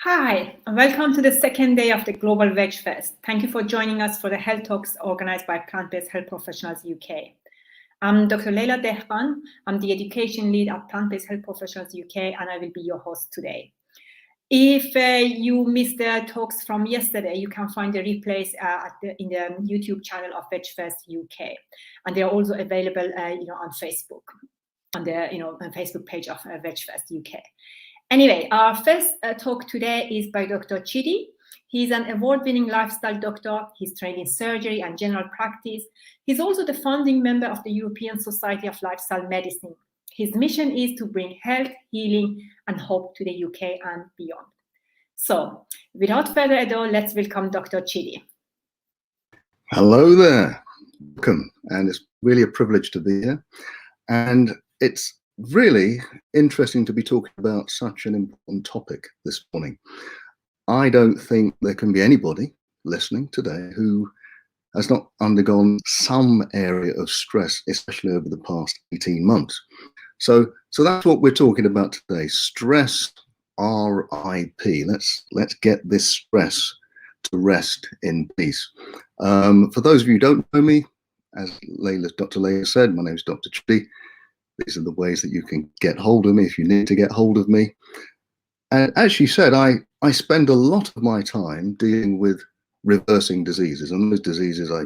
Hi, and welcome to the second day of the Global Veg Fest. Thank you for joining us for the health talks organized by Plant-Based Health Professionals UK. I'm Dr. Leila. I'm the education lead at Plant-Based Health Professionals UK, and I will be your host today. If you missed the talks from yesterday, you can find the replays in the YouTube channel of Veg Fest UK, and they are also available, on Facebook, on the Facebook page of Veg Fest UK. Anyway, our first talk today is by Dr. Chidi. He's an award-winning lifestyle doctor. He's trained in surgery and general practice. He's also the founding member of the European Society of Lifestyle Medicine. His mission is to bring health, healing, and hope to the UK and beyond. So, without further ado, let's welcome Dr. Chidi. Hello there. Welcome. And it's really a privilege to be here. And it's really interesting to be talking about such an important topic this morning. I don't think there can be anybody listening today who has not undergone some area of stress, especially over the past 18 months. So that's what we're talking about today. Stress, R.I.P. Let's get this stress to rest in peace. For those of you who don't know me, as Dr. Leila said, my name is Dr. Chidi. These are the ways that you can get hold of me if you need to get hold of me. And as she said, I spend a lot of my time dealing with reversing diseases. And those diseases, I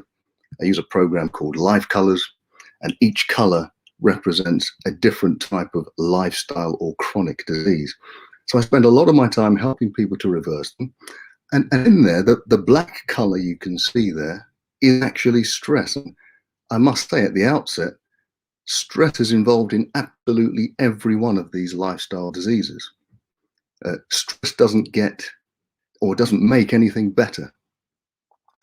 use a program called Life Colors, and each color represents a different type of lifestyle or chronic disease. So I spend a lot of my time helping people to reverse them. And in there, the black color you can see there is actually stress. And I must say at the outset, stress is involved in absolutely every one of these lifestyle diseases. Stress doesn't make anything better.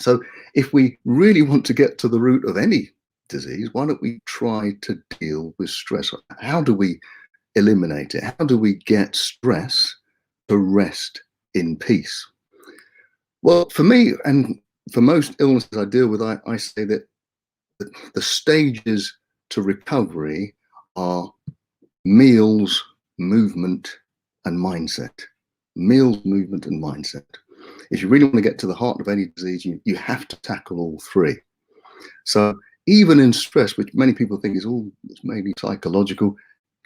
So if we really want to get to the root of any disease, why don't we try to deal with stress? How do we eliminate it? How do we get stress to rest in peace? Well, for me and for most illnesses I deal with, I say that the stages to recovery are meals, movement, and mindset. Meals, movement, and mindset. If you really want to get to the heart of any disease, you have to tackle all three. So even in stress, which many people think is it's maybe psychological,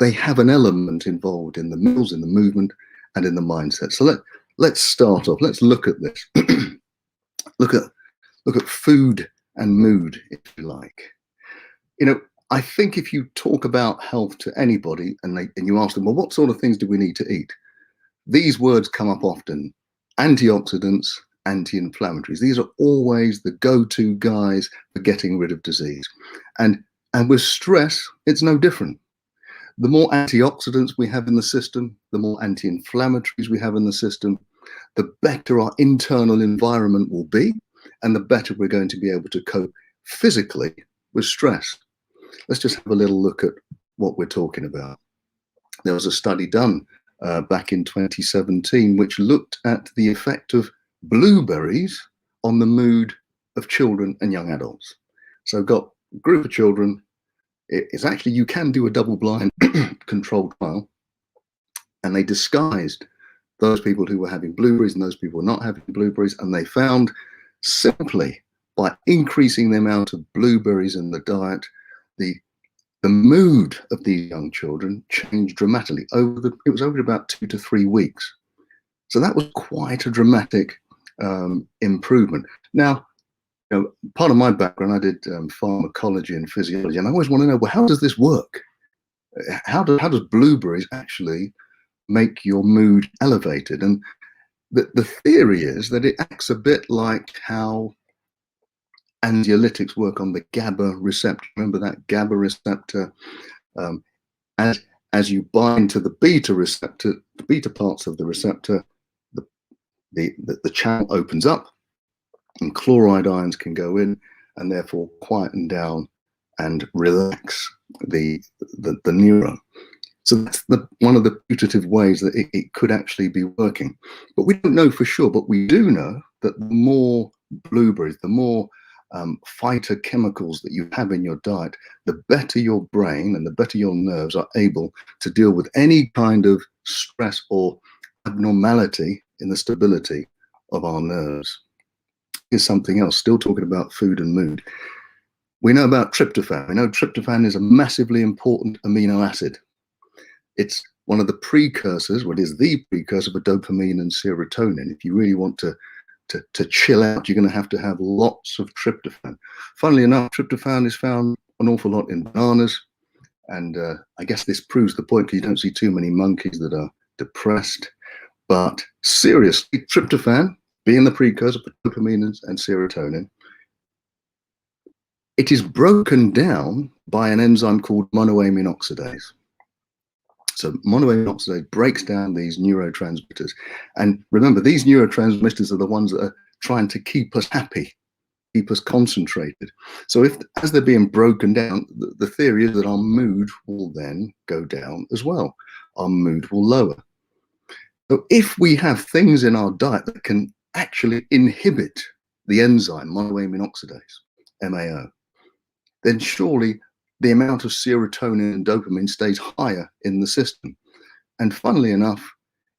they have an element involved in the meals, in the movement, and in the mindset. So let's start off. Let's look at this. look at food and mood, if you like. I think if you talk about health to anybody and you ask them, well, what sort of things do we need to eat? These words come up often: antioxidants, anti-inflammatories. These are always the go-to guys for getting rid of disease. And with stress, it's no different. The more antioxidants we have in the system, the more anti-inflammatories we have in the system, the better our internal environment will be, and the better we're going to be able to cope physically with stress. Let's just have a little look at what we're talking about. There was a study done back in 2017 which looked at the effect of blueberries on the mood of children and young adults. So got a group of children. It's actually, you can do a double-blind controlled trial, and they disguised those people who were having blueberries and those people who were not having blueberries, and they found simply by increasing the amount of blueberries in the diet, the mood of these young children changed dramatically. It was over about 2 to 3 weeks. So that was quite a dramatic improvement. Now, part of my background, I did pharmacology and physiology, and I always want to know, well, how does this work? How does blueberries actually make your mood elevated? And the theory is that it acts a bit like how anxiolytics work on the GABA receptor. Remember that GABA receptor? As you bind to the beta receptor, the beta parts of the receptor, the channel opens up, and chloride ions can go in and therefore quieten down and relax the neuron. So that's one of the putative ways that it could actually be working. But we don't know for sure, but we do know that the more blueberries, the more phytochemicals that you have in your diet, the better your brain and the better your nerves are able to deal with any kind of stress or abnormality in the stability of our nerves. Here's something else, still talking about food and mood. We know about tryptophan. We know tryptophan is a massively important amino acid. It's one of the precursors, well, it is the precursor for dopamine and serotonin. If you really want to chill out, you're going to have lots of tryptophan. Funnily enough, tryptophan is found an awful lot in bananas. And I guess this proves the point, because you don't see too many monkeys that are depressed. But seriously, tryptophan, being the precursor for dopamine and serotonin, it is broken down by an enzyme called monoamine oxidase. So monoamine oxidase breaks down these neurotransmitters. And remember, these neurotransmitters are the ones that are trying to keep us happy, keep us concentrated. So as they're being broken down, the theory is that our mood will then go down as well. Our mood will lower. So if we have things in our diet that can actually inhibit the enzyme monoamine oxidase, MAO, then surely the amount of serotonin and dopamine stays higher in the system. And funnily enough,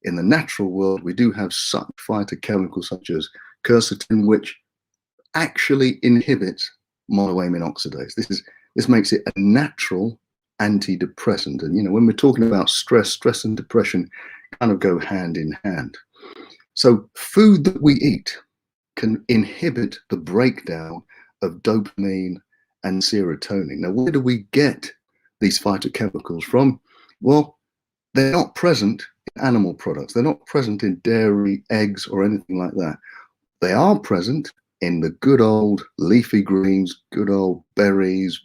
in the natural world, we do have such phytochemicals such as quercetin, which actually inhibits monoamine oxidase. This makes it a natural antidepressant. And, you know, when we're talking about stress and depression kind of go hand in hand. So food that we eat can inhibit the breakdown of dopamine and serotonin. Now, where do we get these phytochemicals from? Well, they're not present in animal products. They're not present in dairy, eggs, or anything like that. They are present in the good old leafy greens, good old berries,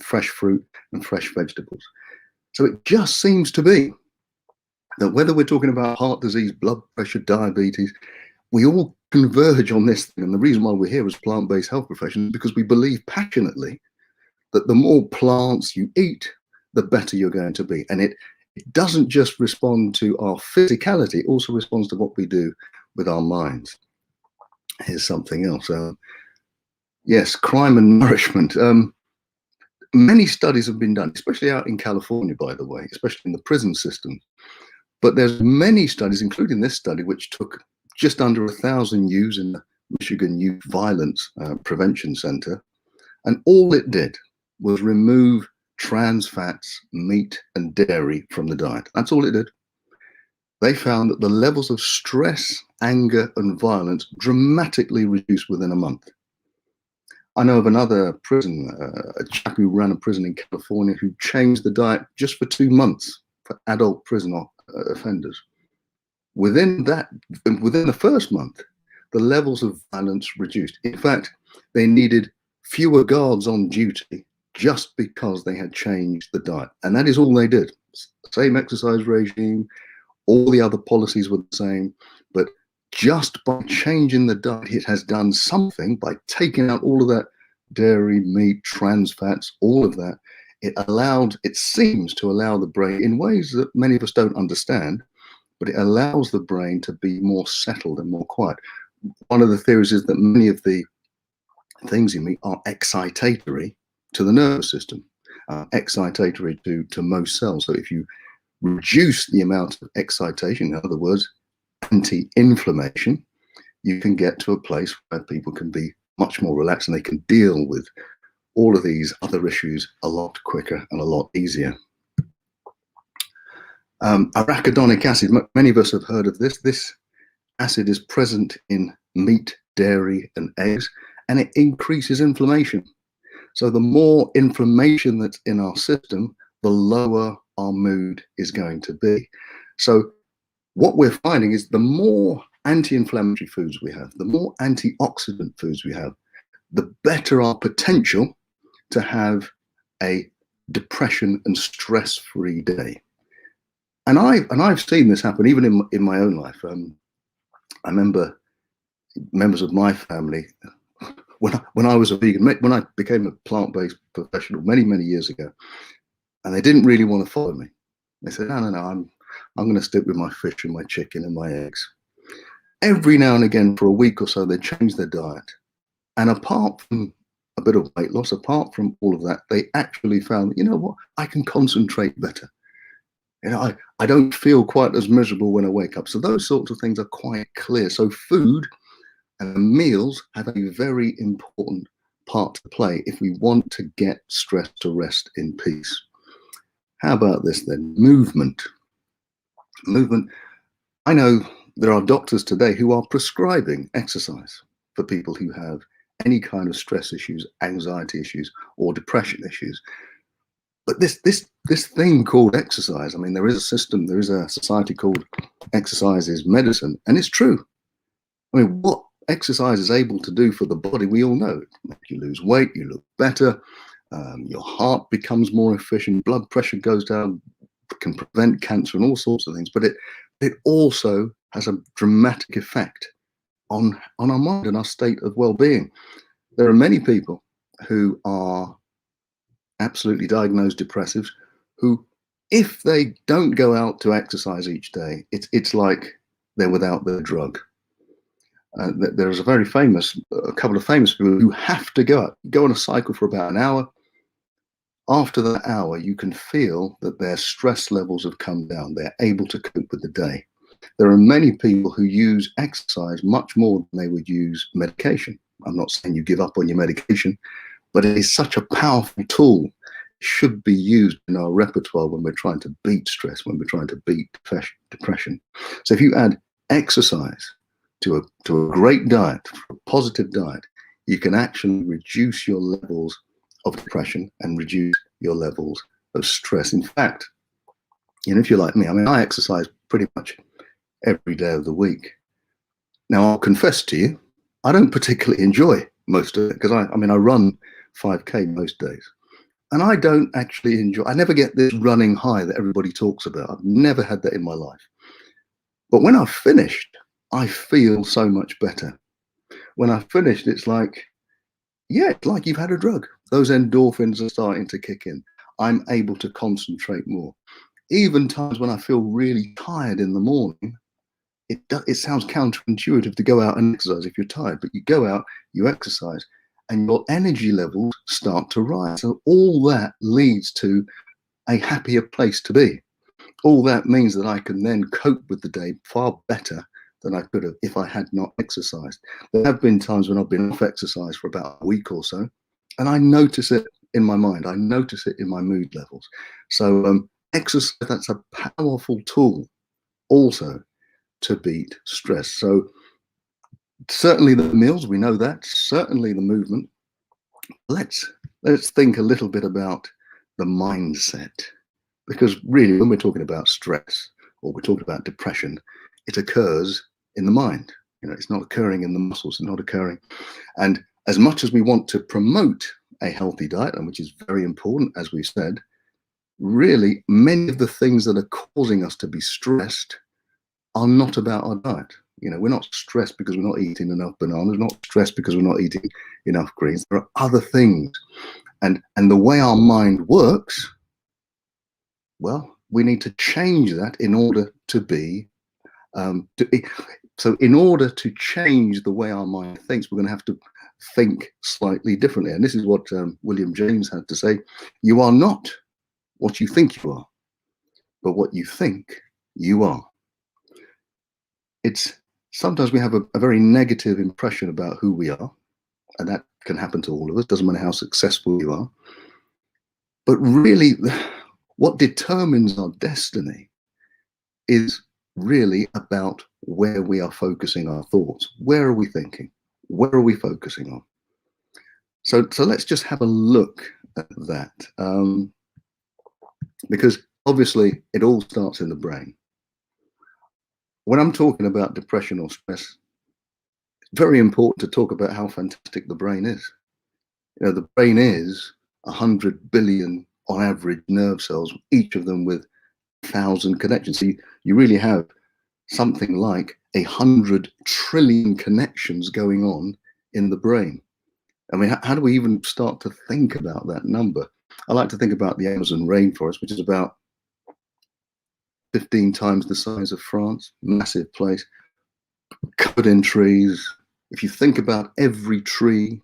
fresh fruit, and fresh vegetables. So it just seems to be that whether we're talking about heart disease, blood pressure, diabetes, we all converge on this thing. And the reason why we're here as plant-based health professionals is because we believe passionately that the more plants you eat, the better you're going to be. And it doesn't just respond to our physicality, it also responds to what we do with our minds. Here's something else. Yes, crime and nourishment. Many studies have been done, especially out in California, by the way, especially in the prison system. But there's many studies, including this study, which took just under 1,000 youths in the Michigan Youth Violence Prevention Center. And all it did was remove trans fats, meat, and dairy from the diet. That's all it did. They found that the levels of stress, anger, and violence dramatically reduced within a month. I know of another prison, a chap who ran a prison in California who changed the diet just for 2 months for adult prison offenders. Within the first month, the levels of violence reduced. In fact, they needed fewer guards on duty just because they had changed the diet. And that is all they did. Same exercise regime, all the other policies were the same, but just by changing the diet, it has done something by taking out all of that dairy, meat, trans fats, all of that. It seems to allow the brain in ways that many of us don't understand, but it allows the brain to be more settled and more quiet. One of the theories is that many of the things in meat are excitatory to the nervous system, excitatory to most cells. So if you reduce the amount of excitation, in other words, anti-inflammation, you can get to a place where people can be much more relaxed and they can deal with all of these other issues a lot quicker and a lot easier. Arachidonic acid, many of us have heard of this. This acid is present in meat, dairy, and eggs, and it increases inflammation. So the more inflammation that's in our system, the lower our mood is going to be. So what we're finding is the more anti-inflammatory foods we have, the more antioxidant foods we have, the better our potential to have a depression and stress-free day. And I've seen this happen even in my own life. I remember members of my family, when I was a vegan, when I became a plant-based professional many years ago, and they didn't really want to follow me. They said, no, I'm going to stick with my fish and my chicken and my eggs. Every now and again, for a week or so, they changed their diet. And apart from a bit of weight loss, apart from all of that, they actually found, you know what, I can concentrate better. You know, I don't feel quite as miserable when I wake up. So those sorts of things are quite clear. So food and meals have a very important part to play if we want to get stress to rest in peace. How about this then? Movement. Movement. I know there are doctors today who are prescribing exercise for people who have any kind of stress issues, anxiety issues, or depression issues. But this thing called exercise, I mean, there is a system, there is a society called Exercise is Medicine, and it's true. I mean, what exercise is able to do for the body, we all know. You lose weight, you look better, your heart becomes more efficient, blood pressure goes down, can prevent cancer and all sorts of things. But it also has a dramatic effect on our mind and our state of well-being. There are many people who are absolutely diagnosed depressives who, if they don't go out to exercise each day, it's like they're without their drug. There's a couple of famous people who have to go on a cycle for about an hour. After that hour, you can feel that their stress levels have come down. They're able to cope with the day. There are many people who use exercise much more than they would use medication. I'm not saying you give up on your medication, but it is such a powerful tool. It should be used in our repertoire when we're trying to beat stress, when we're trying to beat depression. So if you add exercise to a great diet, a positive diet, you can actually reduce your levels of depression and reduce your levels of stress. In fact, you know, if you're like me, I mean, I exercise pretty much every day of the week. Now, I'll confess to you, I don't particularly enjoy most of it because I run 5K most days. And I don't actually enjoy, I never get this running high that everybody talks about. I've never had that in my life. But when I've finished, I feel so much better. When I've finished, it's like, yeah, it's like you've had a drug. Those endorphins are starting to kick in. I'm able to concentrate more. Even times when I feel really tired in the morning, it sounds counterintuitive to go out and exercise if you're tired, but you go out, you exercise, and your energy levels start to rise. So all that leads to a happier place to be. All that means that I can then cope with the day far better than I could have if I had not exercised. There have been times when I've been off exercise for about a week or so, and I notice it in my mind. I notice it in my mood levels. So exercise, that's a powerful tool also to beat stress. So certainly the meals, we know that, certainly the movement. Let's think a little bit about the mindset, because really when we're talking about stress or we're talking about depression, it occurs in the mind. You know, it's not occurring in the muscles, it's not occurring. And as much as we want to promote a healthy diet, and which is very important, as we've said, really many of the things that are causing us to be stressed are not about our diet. You know, we're not stressed because we're not eating enough bananas, not stressed because we're not eating enough greens. There are other things. And the way our mind works, well, we need to change that in order to be, so in order to change the way our mind thinks, we're going to have to think slightly differently. And this is what William James had to say. You are not what you think you are, but what you think you are. It's sometimes we have a very negative impression about who we are, and that can happen to all of us. Doesn't matter how successful you are. But really, what determines our destiny is really about where we are focusing our thoughts. Where are we thinking? Where are we focusing on? So let's just have a look at that, because obviously it all starts in the brain. When I'm talking about depression or stress, it's very important to talk about how fantastic the brain is. You know, the brain is 100 billion on average nerve cells, each of them with 1,000 connections. So you really have something like 100 trillion connections going on in the brain. I mean, how do we even start to think about that number? I like to think about the Amazon rainforest, which is about 15 times the size of France, massive place, covered in trees. If you think about every tree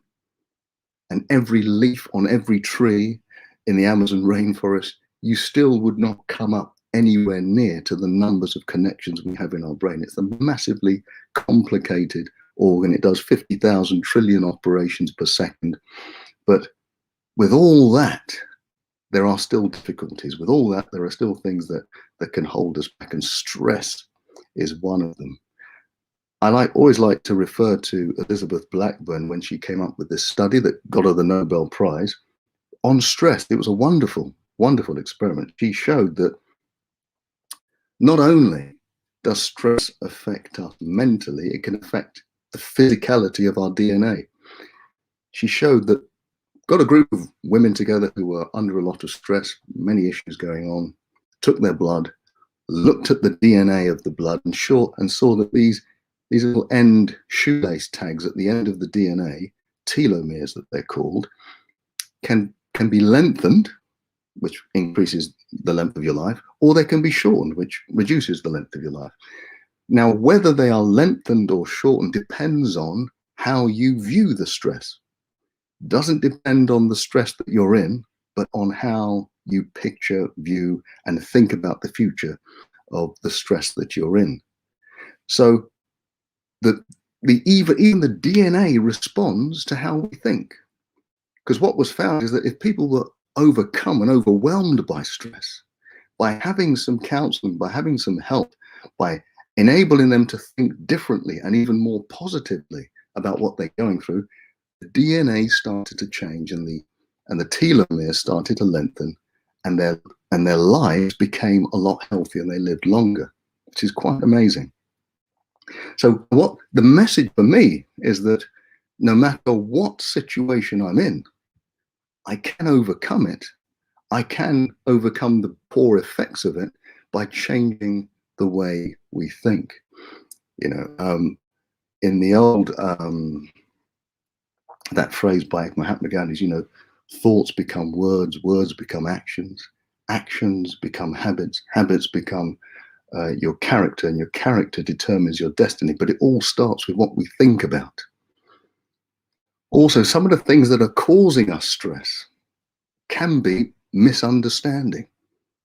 and every leaf on every tree in the Amazon rainforest, you still would not come up anywhere near to the numbers of connections we have in our brain. It's a massively complicated organ. It does 50,000 trillion operations per second. But with all that, there are still difficulties. With all that, there are still things that can hold us back, and stress is one of them. I always like to refer to Elizabeth Blackburn when she came up with this study that got her the Nobel Prize on stress. It was a wonderful, wonderful experiment. She showed that not only does stress affect us mentally, it can affect the physicality of our DNA. She showed that got a group of women together who were under a lot of stress, many issues going on, took their blood, looked at the DNA of the blood and saw that these little end shoelace tags at the end of the DNA, telomeres that they're called, can be lengthened, which increases the length of your life, or they can be shortened, which reduces the length of your life. Now, whether they are lengthened or shortened depends on how you view the stress. Doesn't depend on the stress that you're in, but on how you picture, view, and think about the future of the stress that you're in. So even the DNA responds to how we think. Because what was found is that if people were overcome and overwhelmed by stress, by having some counseling, by having some help, by enabling them to think differently and even more positively about what they're going through, the DNA started to change and the telomeres started to lengthen, and their lives became a lot healthier and they lived longer, which is quite amazing. So what the message for me is that no matter what situation I'm in, I can overcome it. I can overcome the poor effects of it by changing the way we think. You know, in the old that phrase by Mahatma Gandhi is, you know, thoughts become words, words become actions, actions become habits, habits become your character, and your character determines your destiny. But it all starts with what we think about. Also, some of the things that are causing us stress can be misunderstanding.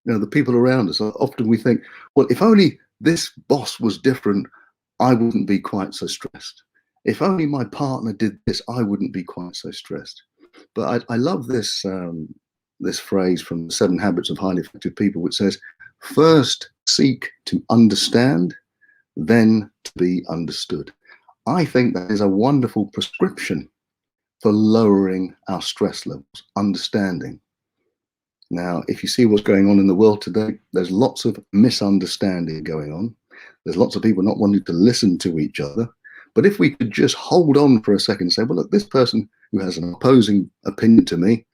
You know, the people around us, often we think, well, if only this boss was different, I wouldn't be quite so stressed. If only my partner did this, I wouldn't be quite so stressed. But I love this this phrase from 7 Habits of Highly Effective People, which says, first seek to understand, then to be understood. I think that is a wonderful prescription for lowering our stress levels, understanding. Now, if you see what's going on in the world today, there's lots of misunderstanding going on. There's lots of people not wanting to listen to each other. But if we could just hold on for a second and say, well, look, this person who has an opposing opinion to me,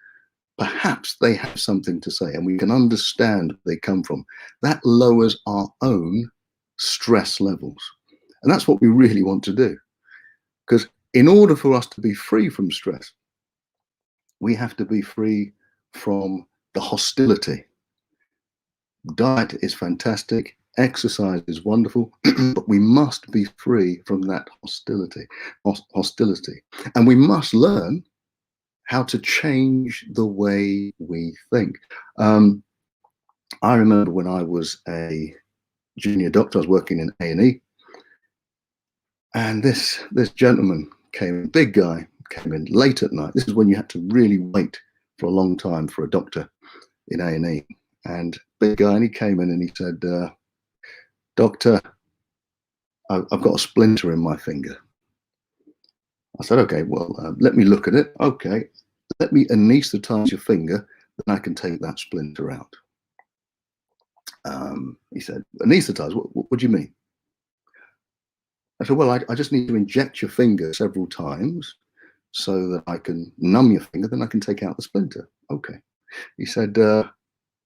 perhaps they have something to say, and we can understand where they come from. That lowers our own stress levels. And that's what we really want to do. Because in order for us to be free from stress, we have to be free from the hostility. Diet is fantastic, exercise is wonderful, but we must be free from that hostility. And we must learn how to change the way we think. I remember when I was a junior doctor, I was working in A&E, and this gentleman came in, big guy, came in late at night. This is when you had to really wait for a long time for a doctor in A&E. And big guy, and he came in and he said, doctor, I've got a splinter in my finger. I said, okay, well, let me look at it. Okay, let me anaesthetize your finger, then I can take that splinter out. He said, anaesthetize, what do you mean? I said, well, I just need to inject your finger several times so that I can numb your finger, then I can take out the splinter. Okay. He said,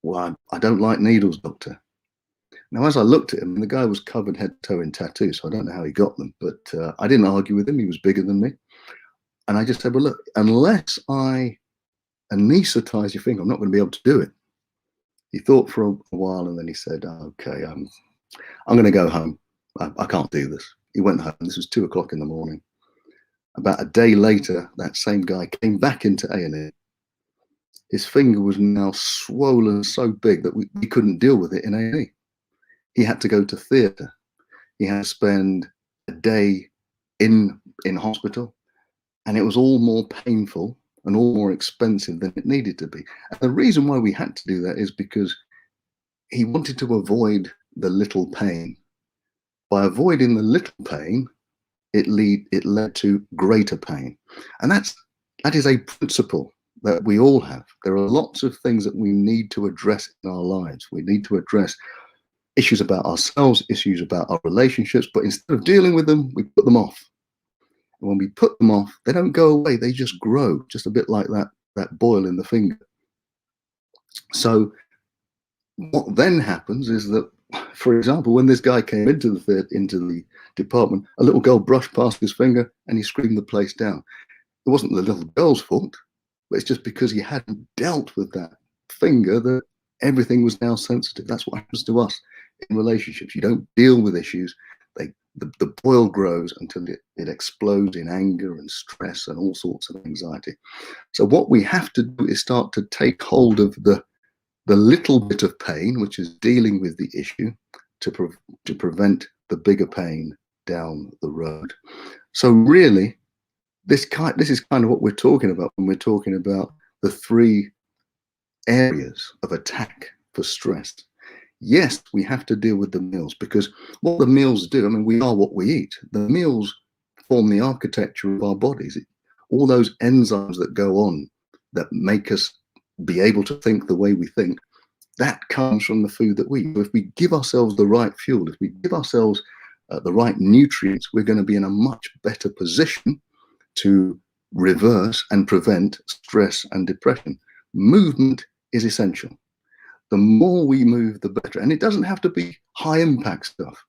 well, I don't like needles, doctor. Now, as I looked at him, the guy was covered head to toe in tattoos, so I don't know how he got them, but I didn't argue with him. He was bigger than me. And I just said, well, look, unless I anaesthetize your finger, I'm not going to be able to do it. He thought for a while, and then he said, okay, I'm going to go home. I can't do this. He went home. This was 2 o'clock in the morning. About a day later, that same guy came back into A&E, His finger was now swollen so big that we couldn't deal with it in A&E. He had to go to theatre. He had to spend a day in hospital, and it was all more painful and all more expensive than it needed to be. And the reason why we had to do that is because he wanted to avoid the little pain. By avoiding the little pain, it led to greater pain. And that is a principle that we all have. There are lots of things that we need to address in our lives. We need to address issues about ourselves, issues about our relationships, but instead of dealing with them, we put them off. And when we put them off, they don't go away, they just grow, just a bit like that boil in the finger. So what then happens is that, for example, when this guy came into the department, a little girl brushed past his finger and he screamed the place down. It wasn't the little girl's fault, but it's just because he hadn't dealt with that finger that everything was now sensitive. That's what happens to us in relationships. You don't deal with issues. The boil grows until it explodes in anger and stress and all sorts of anxiety. So what we have to do is start to take hold of the little bit of pain, which is dealing with the issue, to prevent the bigger pain down the road. So really, this is kind of what we're talking about when we're talking about the 3 areas of attack for stress. Yes, we have to deal with the meals, because what the meals do, I mean, we are what we eat. The meals form the architecture of our bodies. All those enzymes that go on that make us be able to think the way we think, that comes from the food that we eat. If we give ourselves the right fuel, if we give ourselves the right nutrients, we're going to be in a much better position to reverse and prevent stress and depression. Movement is essential. The more we move, the better. And it doesn't have to be high impact stuff,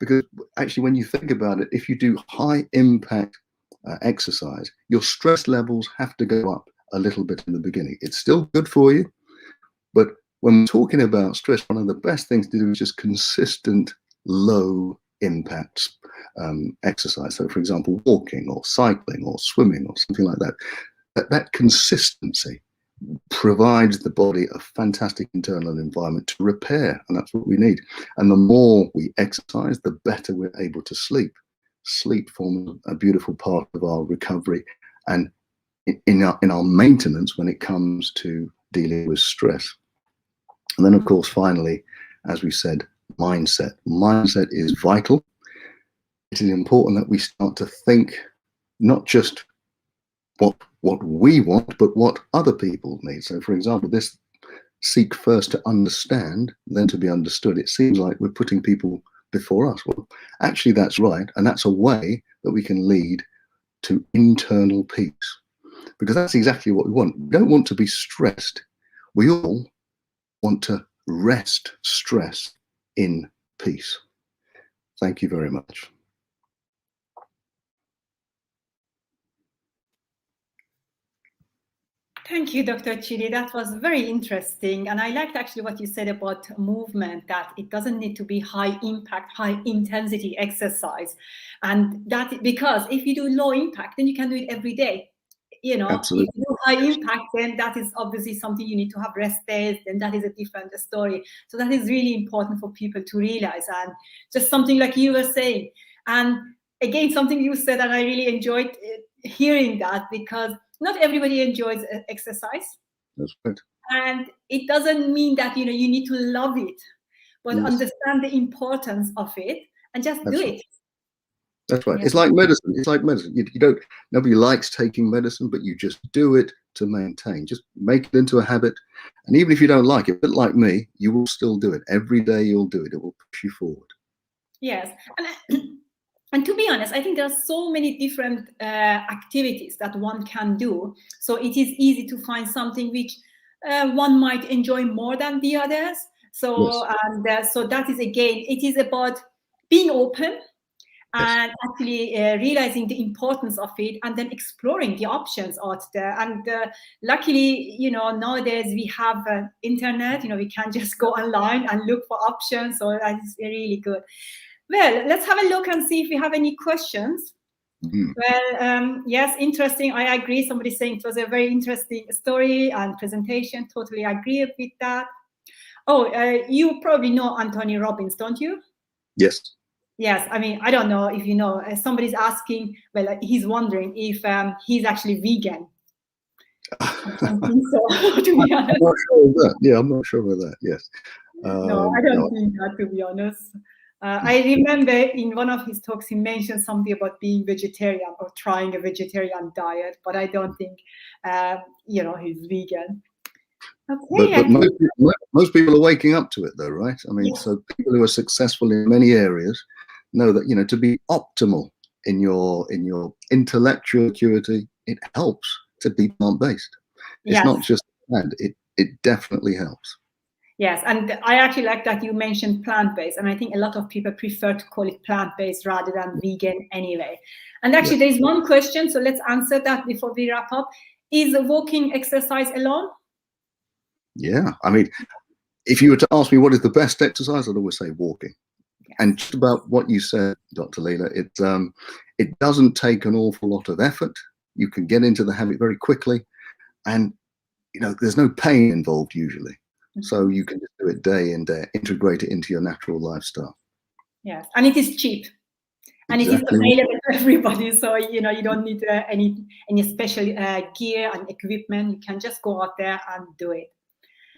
because actually, when you think about it, if you do high impact exercise, your stress levels have to go up a little bit in the beginning. It's still good for you, but when we're talking about stress, one of the best things to do is just consistent low impact exercise. So for example, walking or cycling or swimming or something like that. That consistency provides the body a fantastic internal environment to repair, and that's what we need. And the more we exercise, the better we're able to sleep. Sleep forms a beautiful part of our recovery and in our maintenance when it comes to dealing with stress. And then, of course, finally, as we said, mindset. Mindset is vital. It is important that we start to think not just what we want, but what other people need. So, for example, this seek first to understand, then to be understood. It seems like we're putting people before us. Well, actually, that's right. And that's a way that we can lead to internal peace, because that's exactly what we want. We don't want to be stressed. We all want to rest stress in peace. Thank you very much. Thank you, Dr. Chidi. That was very interesting. And I liked actually what you said about movement, that it doesn't need to be high impact, high intensity exercise. And that because if you do low impact, then you can do it every day. You know, Absolutely. if you do high impact, then that is obviously something you need to have rest days, then that is a different story. So that is really important for people to realize. And just something like you were saying. And again, something you said, and I really enjoyed hearing that, because not everybody enjoys exercise. That's right. And it doesn't mean that, you know, you need to love it, but Yes. understand the importance of it and just do it. That's right. Yes. It's like medicine. It's like medicine. You don't, nobody likes taking medicine, but you just do it to maintain. Just make it into a habit. And even if you don't like it, but like me, you will still do it. Every day you'll do it. It will push you forward. Yes. And to be honest, I think there are so many different activities that one can do. So it is easy to find something which one might enjoy more than the others. So, Yes. and so that is, again, it is about being open and actually realizing the importance of it, and then exploring the options out there. And luckily, you know, nowadays we have internet, you know, we can just go online and look for options. So that is really good. Well, let's have a look and see if we have any questions. Well, yes, interesting. I agree. Somebody's saying it was a very interesting story and presentation. Totally agree with that. Oh, you probably know Anthony Robbins, don't you? Yes. Yes. I mean, I don't know if you know. Somebody's asking, well, he's wondering if he's actually vegan. I don't think so, to be honest. I'm not sure of that. Yeah, I'm not sure of that. Yes. No, I don't think that, to be honest. I remember in one of his talks, he mentioned something about being vegetarian or trying a vegetarian diet, but I don't think, he's vegan. Okay, but most people are waking up to it, though, right? I mean, yes. So people who are successful in many areas know that, to be optimal in your intellectual acuity, it helps to be plant-based. It's Yes. not just bad; it definitely helps. Yes, and I actually like that you mentioned plant-based, and I think a lot of people prefer to call it plant-based rather than vegan anyway. And actually, there's one question, so let's answer that before we wrap up. Is walking exercise alone? Yeah, I mean, if you were to ask me what is the best exercise, I'd always say walking. Yes. And just about what you said, Dr. Leila, it doesn't take an awful lot of effort. You can get into the habit very quickly, and there's no pain involved usually. So you can just do it day in day, integrate it into your natural lifestyle. Yes, and it is cheap, and exactly. It is available to everybody. So you don't need any special gear and equipment. You can just go out there and do it.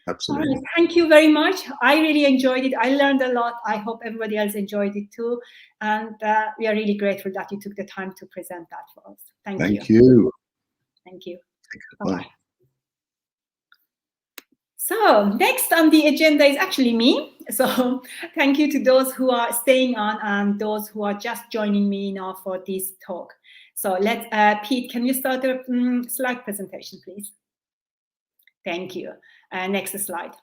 Absolutely. All right, thank you very much. I really enjoyed it. I learned a lot. I hope everybody else enjoyed it too. And we are really grateful that you took the time to present that for us. Thank you. Thank you. Bye-bye. So next on the agenda is actually me. So thank you to those who are staying on and those who are just joining me now for this talk. So let's, Pete, can you start the slide presentation, please? Thank you. Next slide.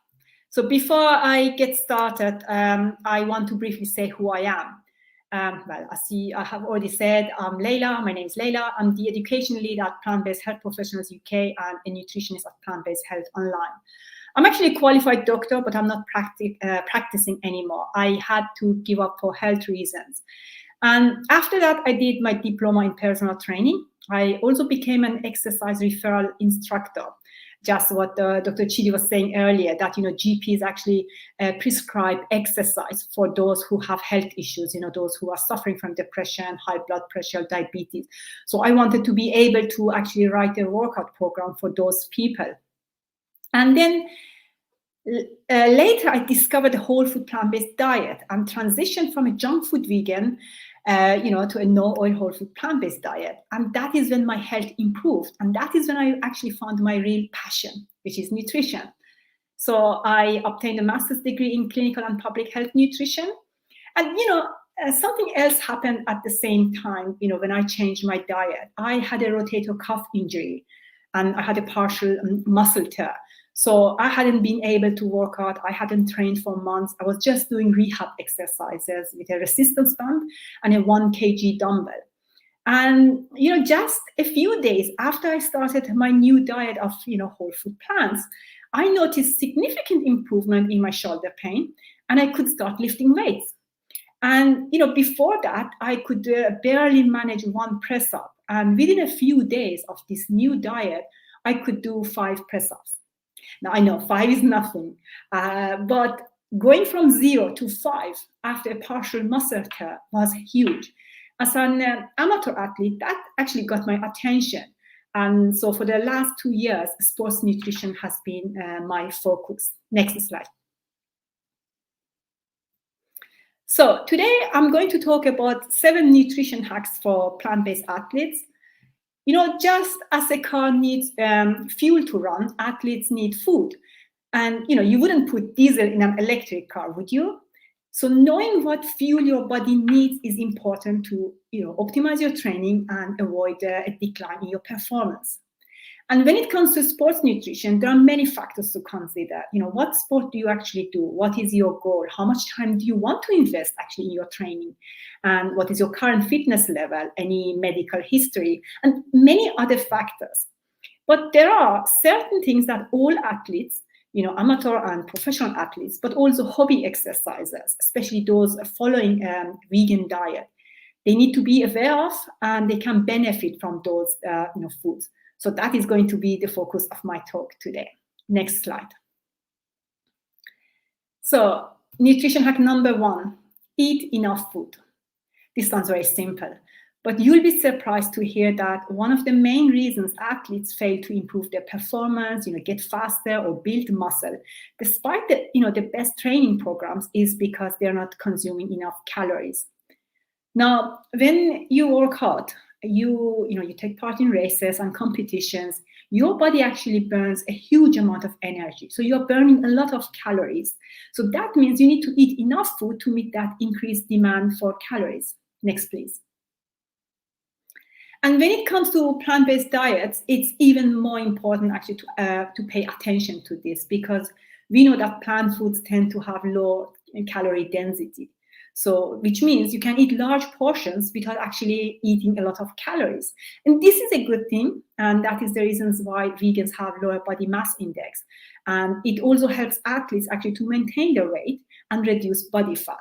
So before I get started, I want to briefly say who I am. Well, I have already said, I'm Leila. My name is Leila. I'm the education lead at Plant-Based Health Professionals UK and a nutritionist at Plant-Based Health Online. I'm actually a qualified doctor, but I'm not practicing anymore. I had to give up for health reasons. And after that, I did my diploma in personal training. I also became an exercise referral instructor. Just what Dr. Chidi was saying earlier, that GPs actually prescribe exercise for those who have health issues, those who are suffering from depression, high blood pressure, diabetes. So I wanted to be able to actually write a workout program for those people. And then later, I discovered the whole food plant-based diet and transitioned from a junk food vegan to a no-oil whole food plant-based diet. And that is when my health improved. And that is when I actually found my real passion, which is nutrition. So I obtained a master's degree in clinical and public health nutrition. And, something else happened at the same time, when I changed my diet. I had a rotator cuff injury and I had a partial muscle tear. So I hadn't been able to work out. I hadn't trained for months. I was just doing rehab exercises with a resistance band and a 1 kg dumbbell. And, just a few days after I started my new diet of, whole food plants, I noticed significant improvement in my shoulder pain and I could start lifting weights. And, before that, I could barely manage 1 press up. And within a few days of this new diet, I could do 5 press ups. Now, I know 5 is nothing, but going from 0 to 5 after a partial muscle tear was huge. As an amateur athlete, that actually got my attention. And so for the last 2 years, sports nutrition has been my focus. Next slide. So today, I'm going to talk about 7 nutrition hacks for plant-based athletes. Just as a car needs fuel to run, athletes need food. And, you wouldn't put diesel in an electric car, would you? So knowing what fuel your body needs is important to, optimize your training and avoid a decline in your performance. And when it comes to sports nutrition, there are many factors to consider. What sport do you actually do? What is your goal? How much time do you want to invest actually in your training? And what is your current fitness level? Any medical history? And many other factors. But there are certain things that all athletes, amateur and professional athletes, but also hobby exercisers, especially those following a vegan diet, they need to be aware of, and they can benefit from those foods. So that is going to be the focus of my talk today. Next slide. So nutrition hack number 1, eat enough food. This sounds very simple, but you'll be surprised to hear that one of the main reasons athletes fail to improve their performance, get faster or build muscle, despite the best training programs, is because they're not consuming enough calories. Now, when you work hard, you take part in races and competitions, your body actually burns a huge amount of energy. So you're burning a lot of calories. So that means you need to eat enough food to meet that increased demand for calories. Next, please. And when it comes to plant-based diets, it's even more important actually to pay attention to this, because we know that plant foods tend to have low calorie density. So, which means you can eat large portions without actually eating a lot of calories. And this is a good thing. And that is the reasons why vegans have lower body mass index. And it also helps athletes actually to maintain their weight and reduce body fat.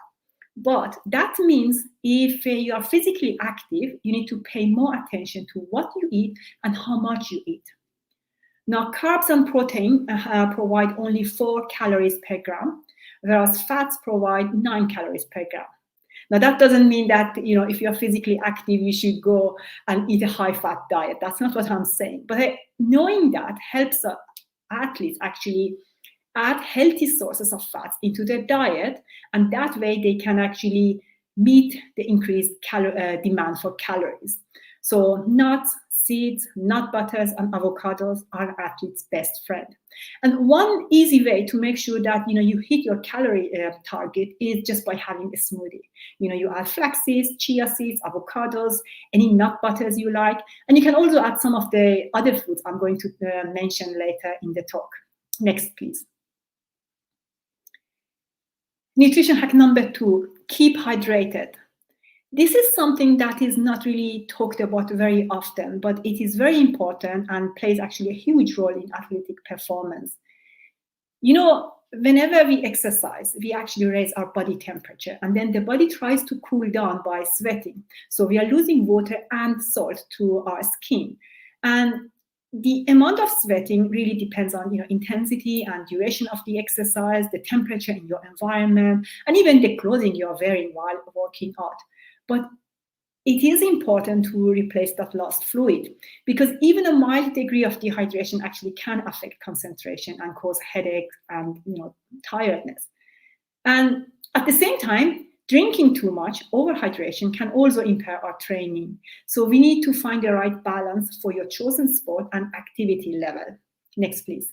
But that means if you are physically active, you need to pay more attention to what you eat and how much you eat. Now, carbs and protein provide only 4 calories per gram, whereas fats provide 9 calories per gram. Now, that doesn't mean that, if you're physically active, you should go and eat a high-fat diet. That's not what I'm saying. But knowing that helps athletes actually add healthy sources of fats into their diet, and that way they can actually meet the increased demand for calories. So nuts, seeds, nut butters, and avocados are athletes' best friend. And one easy way to make sure that you hit your calorie target is just by having a smoothie. You add flax seeds, chia seeds, avocados, any nut butters you like, and you can also add some of the other foods I'm going to mention later in the talk. Next, please. Nutrition hack number 2, keep hydrated. This is something that is not really talked about very often, but it is very important and plays actually a huge role in athletic performance. Whenever we exercise, we actually raise our body temperature, and then the body tries to cool down by sweating. So we are losing water and salt to our skin. And the amount of sweating really depends on intensity and duration of the exercise, the temperature in your environment, and even the clothing you're wearing while working out. But it is important to replace that lost fluid, because even a mild degree of dehydration actually can affect concentration and cause headaches and tiredness. And at the same time, drinking too much, overhydration, can also impair our training. So we need to find the right balance for your chosen sport and activity level. Next, please.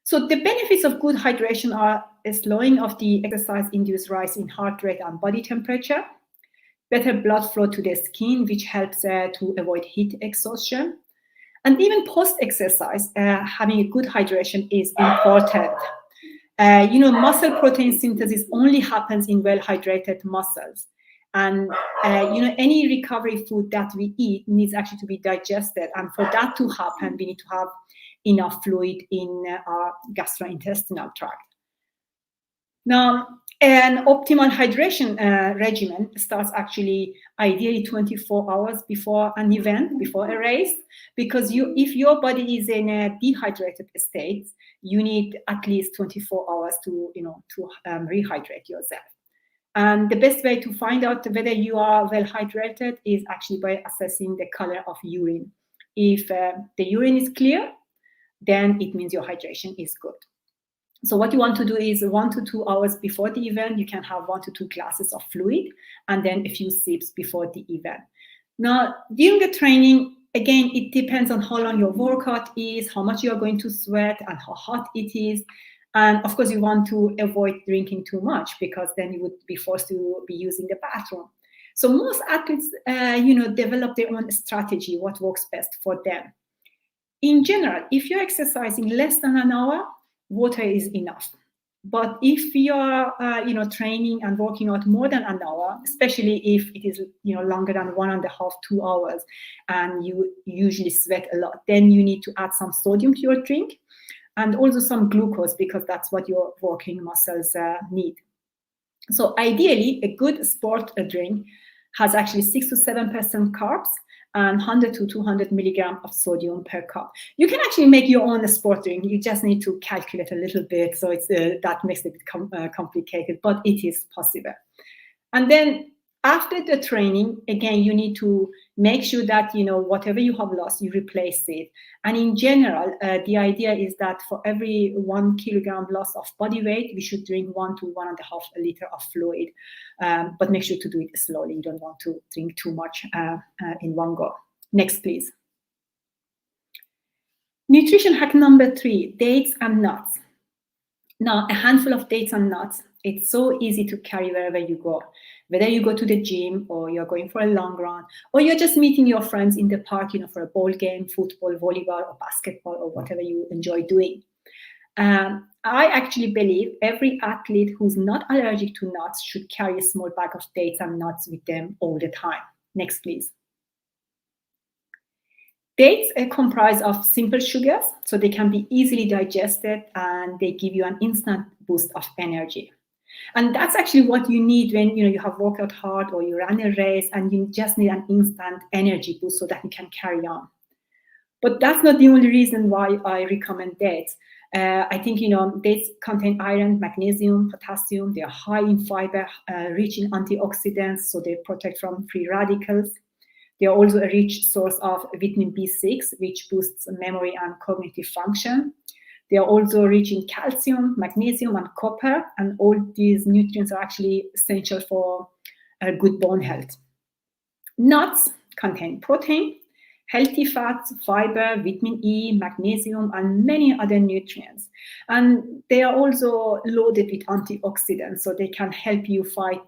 So the benefits of good hydration are a slowing of the exercise-induced rise in heart rate and body temperature, better blood flow to the skin, which helps to avoid heat exhaustion. And even post-exercise, having a good hydration is important. Muscle protein synthesis only happens in well-hydrated muscles. And, any recovery food that we eat needs actually to be digested. And for that to happen, we need to have enough fluid in our gastrointestinal tract. Now, an optimal hydration regimen starts actually ideally 24 hours before an event, before a race, because if your body is in a dehydrated state, you need at least 24 hours to rehydrate yourself. And the best way to find out whether you are well hydrated is actually by assessing the color of urine. If the urine is clear, then it means your hydration is good. So what you want to do is 1 to 2 hours before the event, you can have 1 to 2 glasses of fluid, and then a few sips before the event. Now, during the training, again, it depends on how long your workout is, how much you are going to sweat, and how hot it is. And of course, you want to avoid drinking too much, because then you would be forced to be using the bathroom. So most athletes, develop their own strategy, what works best for them. In general, if you're exercising less than an hour, water is enough. But if you're, training and working out more than an hour, especially if it is, longer than 1.5, 2 hours, and you usually sweat a lot, then you need to add some sodium to your drink, and also some glucose, because that's what your working muscles need. So ideally, a good sport drink has actually 6 to 7% carbs and 100 to 200 milligrams of sodium per cup. You can actually make your own sport drink. You just need to calculate a little bit. So it's that makes it complicated, but it is possible. And then after the training, again, you need to make sure that, whatever you have lost, you replace it. And in general, the idea is that for every 1 kilogram loss of body weight, we should drink 1 to 1.5 liter of fluid. But make sure to do it slowly. You don't want to drink too much in one go. Next, please. Nutrition hack number 3, dates and nuts. Now, a handful of dates and nuts, it's so easy to carry wherever you go. Whether you go to the gym or you're going for a long run, or you're just meeting your friends in the park, for a ball game, football, volleyball, or basketball, or whatever you enjoy doing. I actually believe every athlete who's not allergic to nuts should carry a small bag of dates and nuts with them all the time. Next, please. Dates are comprised of simple sugars, so they can be easily digested and they give you an instant boost of energy. And that's actually what you need when you have worked out hard or you ran a race and you just need an instant energy boost so that you can carry on. But that's not the only reason why I recommend dates. I think dates contain iron, magnesium, potassium. They are high in fiber, rich in antioxidants, so they protect from free radicals. They are also a rich source of vitamin B6, which boosts memory and cognitive function. They are also rich in calcium, magnesium, and copper, and all these nutrients are actually essential for good bone health. Nuts contain protein, healthy fats, fiber, vitamin E, magnesium, and many other nutrients. And they are also loaded with antioxidants, so they can help you fight,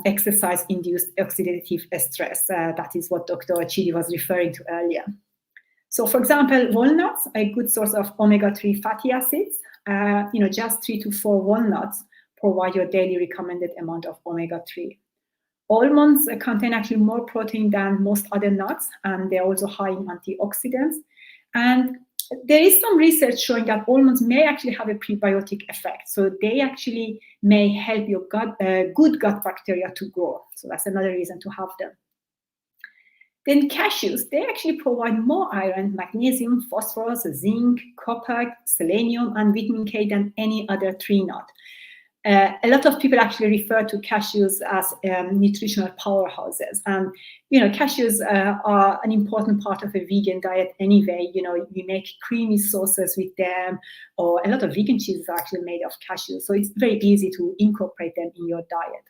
exercise-induced oxidative stress. That is what Dr. Chidi was referring to earlier. So, for example, walnuts are a good source of omega-3 fatty acids. Just 3 to 4 walnuts provide your daily recommended amount of omega-3. Almonds contain actually more protein than most other nuts, and they're also high in antioxidants. And there is some research showing that almonds may actually have a prebiotic effect. So they actually may help your good gut bacteria to grow. So that's another reason to have them. Then cashews, they actually provide more iron, magnesium, phosphorus, zinc, copper, selenium, and vitamin K than any other tree nut. A lot of people actually refer to cashews as nutritional powerhouses. And, cashews are an important part of a vegan diet anyway. You make creamy sauces with them, or a lot of vegan cheeses are actually made of cashews. So it's very easy to incorporate them in your diet.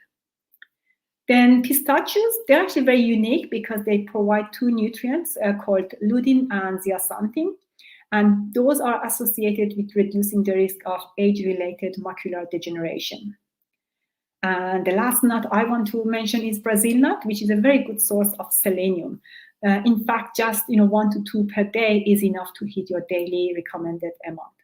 Then pistachios, they're actually very unique because they provide 2 nutrients called lutein and zeaxanthin. And those are associated with reducing the risk of age-related macular degeneration. And the last nut I want to mention is Brazil nut, which is a very good source of selenium. In fact, just 1 to 2 per day is enough to hit your daily recommended amount.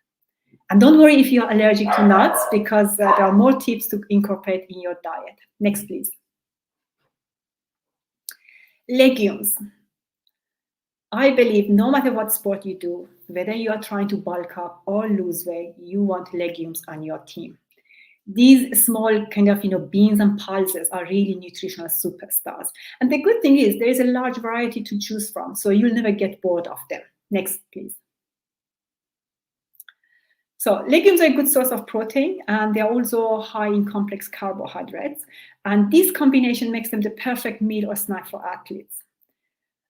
And don't worry if you're allergic to nuts, because there are more tips to incorporate in your diet. Next, please. Legumes. I believe no matter what sport you do, whether you are trying to bulk up or lose weight, you want legumes on your team. These small kind of, beans and pulses are really nutritional superstars. And the good thing is there is a large variety to choose from, so you'll never get bored of them. Next, please. So legumes are a good source of protein, and they're also high in complex carbohydrates. And this combination makes them the perfect meal or snack for athletes.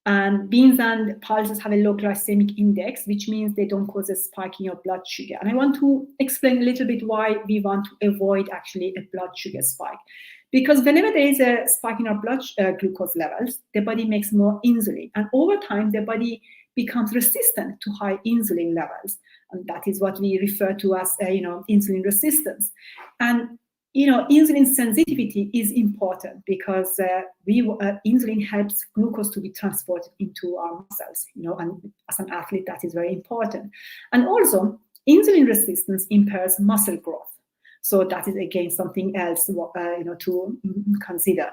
And beans and pulses have a low glycemic index, which means they don't cause a spike in your blood sugar. And I want to explain a little bit why we want to avoid actually a blood sugar spike. Because whenever there is a spike in our blood glucose levels, the body makes more insulin. And over time, the body becomes resistant to high insulin levels. And that is what we refer to as, insulin resistance. And insulin sensitivity is important because insulin helps glucose to be transported into our muscles, and as an athlete, that is very important. And also, insulin resistance impairs muscle growth. So that is, again, something else, to consider.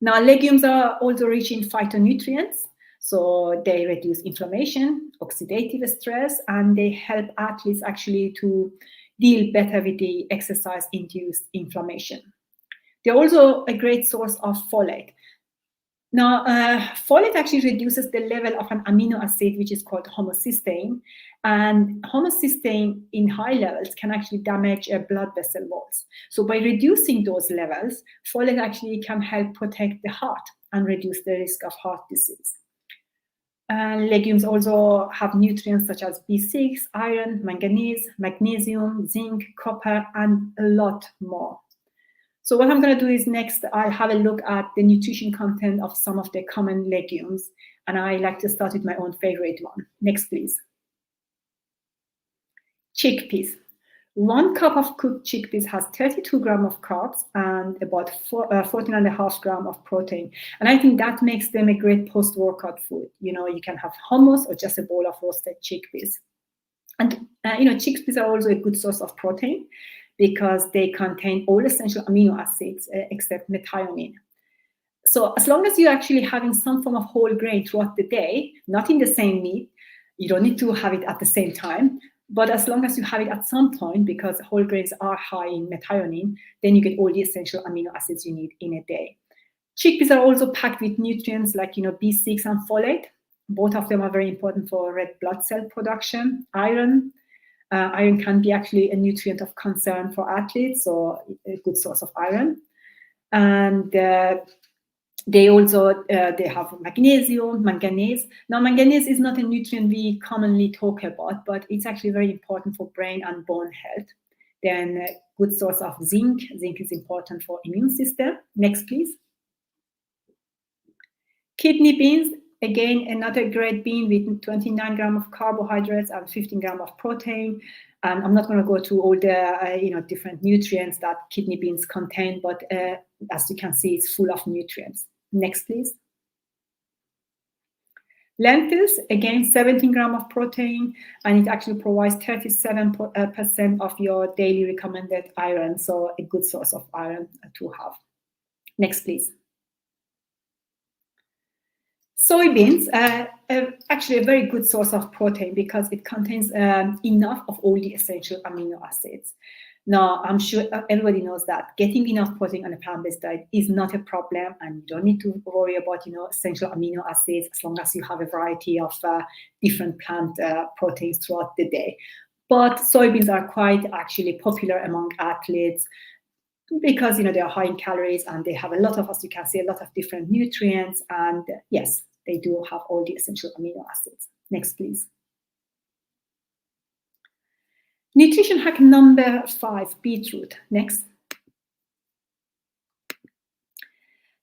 Now, legumes are also rich in phytonutrients. So they reduce inflammation, oxidative stress, and they help athletes actually to deal better with the exercise-induced inflammation. They're also a great source of folate. Now, folate actually reduces the level of an amino acid, which is called homocysteine. And homocysteine in high levels can actually damage blood vessel walls. So by reducing those levels, folate actually can help protect the heart and reduce the risk of heart disease. Legumes also have nutrients such as B6, iron, manganese, magnesium, zinc, copper, and a lot more. So what I'm going to do is next, I'll have a look at the nutrition content of some of the common legumes. And I like to start with my own favorite one. Next, please. Chickpeas. 1 cup of cooked chickpeas has 32 grams of carbs and about 14.5 grams of protein. And I think that makes them a great post-workout food. You know, you can have hummus or just a bowl of roasted chickpeas. And, chickpeas are also a good source of protein because they contain all essential amino acids except methionine. So as long as you're actually having some form of whole grain throughout the day, not in the same meat, you don't need to have it at the same time, but as long as you have it at some point, because whole grains are high in methionine, then you get all the essential amino acids you need in a day. Chickpeas are also packed with nutrients like, B6 and folate. Both of them are very important for red blood cell production. Iron can be actually a nutrient of concern for athletes, so a good source of iron. And they also they have magnesium, manganese. Now, manganese is not a nutrient we commonly talk about, but it's actually very important for brain and bone health. Then a good source of zinc. Zinc is important for immune system. Next, please. Kidney beans. Again, another great bean with 29 grams of carbohydrates and 15 grams of protein. And I'm not going to go through all the different nutrients that kidney beans contain, but as you can see, it's full of nutrients. Next, please. Lentils, again, 17 grams of protein, and it actually provides 37% of your daily recommended iron, so a good source of iron to have. Next, please. Soybeans are actually a very good source of protein because it contains enough of all the essential amino acids. Now, I'm sure everybody knows that getting enough protein on a plant-based diet is not a problem, and you don't need to worry about, essential amino acids as long as you have a variety of different plant proteins throughout the day. But soybeans are quite actually popular among athletes because, they are high in calories and they have a lot of, as you can see, a lot of different nutrients. And yes, they do have all the essential amino acids. Next, please. Nutrition hack number 5, beetroot. Next.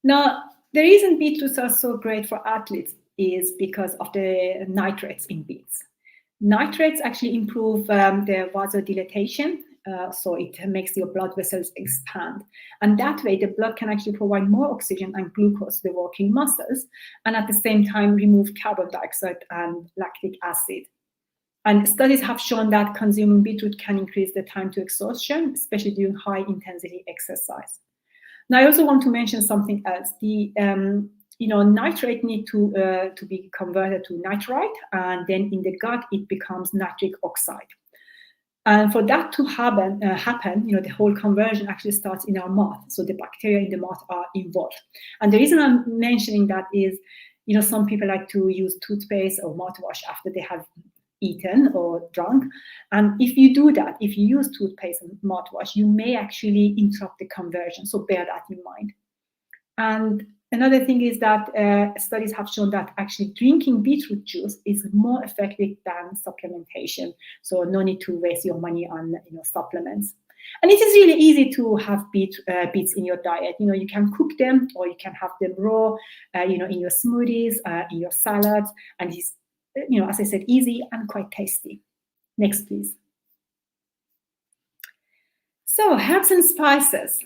Now, the reason beetroots are so great for athletes is because of the nitrates in beets. Nitrates actually improve the vasodilatation, so it makes your blood vessels expand. And that way, the blood can actually provide more oxygen and glucose to the working muscles, and at the same time, remove carbon dioxide and lactic acid. And studies have shown that consuming beetroot can increase the time to exhaustion, especially during high-intensity exercise. Now, I also want to mention something else. The nitrate need to be converted to nitrite, and then in the gut it becomes nitric oxide. And for that to happen, the whole conversion actually starts in our mouth. So the bacteria in the mouth are involved. And the reason I'm mentioning that is, some people like to use toothpaste or mouthwash after they have eaten or drunk. And if you do that, if you use toothpaste and mouthwash, you may actually interrupt the conversion. So bear that in mind. And another thing is that studies have shown that actually drinking beetroot juice is more effective than supplementation. So no need to waste your money on supplements. And it is really easy to have beets in your diet. You can cook them or you can have them raw, in your smoothies, in your salads, and it's as I said, easy and quite tasty. Next, please. So herbs and spices,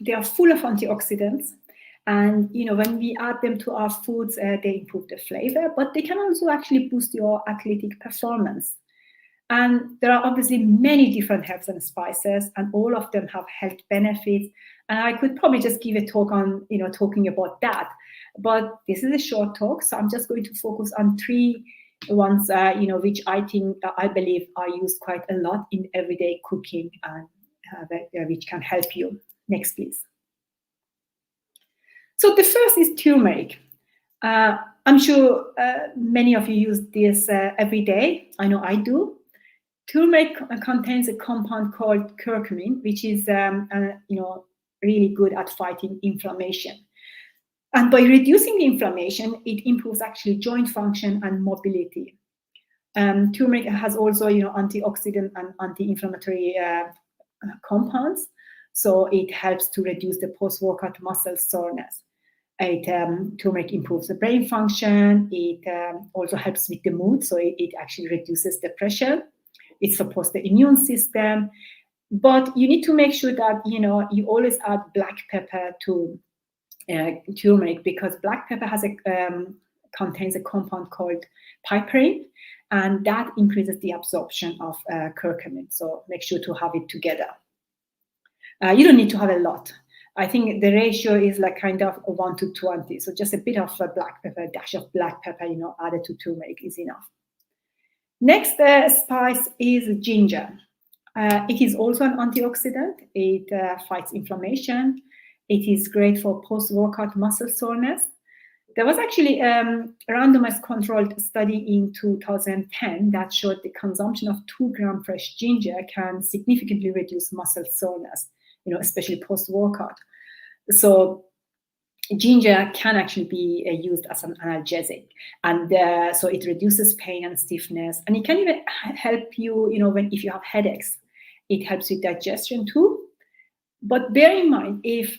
they are full of antioxidants. And, when we add them to our foods, they improve the flavor, but they can also actually boost your athletic performance. And there are obviously many different herbs and spices, and all of them have health benefits. And I could probably just give a talk on, talking about that. But this is a short talk, so I'm just going to focus on 3 ones, which I believe are used quite a lot in everyday cooking, and which can help you. Next, please. So the first is turmeric. I'm sure many of you use this every day. I know I do. Turmeric contains a compound called curcumin, which is really good at fighting inflammation. And by reducing the inflammation, it improves actually joint function and mobility. Turmeric has also, antioxidant and anti-inflammatory compounds, so it helps to reduce the post-workout muscle soreness. Turmeric improves the brain function. It also helps with the mood, so it actually reduces depression. It supports the immune system, but you need to make sure that you always add black pepper to turmeric, because black pepper contains a compound called piperine, and that increases the absorption of curcumin. So make sure to have it together. You don't need to have a lot. I think the ratio is like kind of 1 to 20. So just a bit of black pepper, a dash of black pepper, added to turmeric is enough. Next spice is ginger. It is also an antioxidant. It fights inflammation. It is great for post-workout muscle soreness. There was actually a randomized controlled study in 2010 that showed the consumption of 2 grams fresh ginger can significantly reduce muscle soreness, especially post-workout. So ginger can actually be used as an analgesic, and so it reduces pain and stiffness, and it can even help you, if you have headaches. It helps with digestion too. But bear in mind, if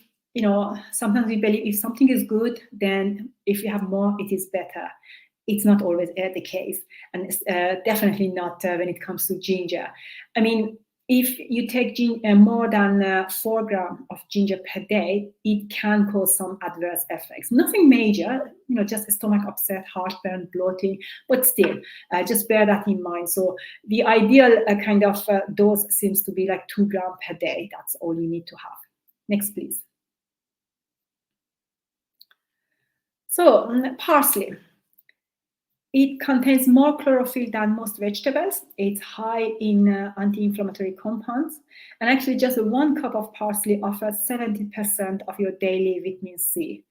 sometimes we believe if something is good, then if you have more, it is better. It's not always the case, and it's definitely not when it comes to ginger. I mean, if you take more than 4 grams of ginger per day, it can cause some adverse effects. Nothing major, just stomach upset, heartburn, bloating, but still, just bear that in mind. So the ideal kind of dose seems to be like 2 grams per day. That's all you need to have. Next, please. So parsley. It contains more chlorophyll than most vegetables. It's high in anti-inflammatory compounds. And actually just 1 cup of parsley offers 70% of your daily vitamin C.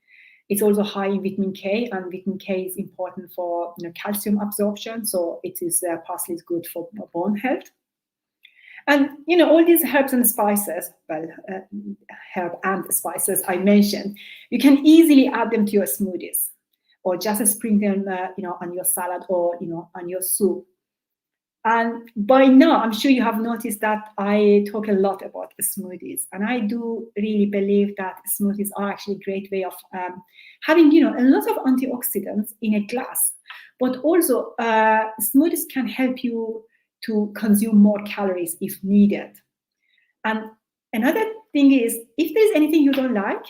It's also high in vitamin K, and vitamin K is important for calcium absorption. So parsley is good for bone health. And all these herbs and spices, herb and spices I mentioned, you can easily add them to your smoothies, or just sprinkle them, on your salad or on your soup. And by now, I'm sure you have noticed that I talk a lot about smoothies, and I do really believe that smoothies are actually a great way of having a lot of antioxidants in a glass. But also, smoothies can help you to consume more calories if needed. And another thing is, if there's anything you don't like,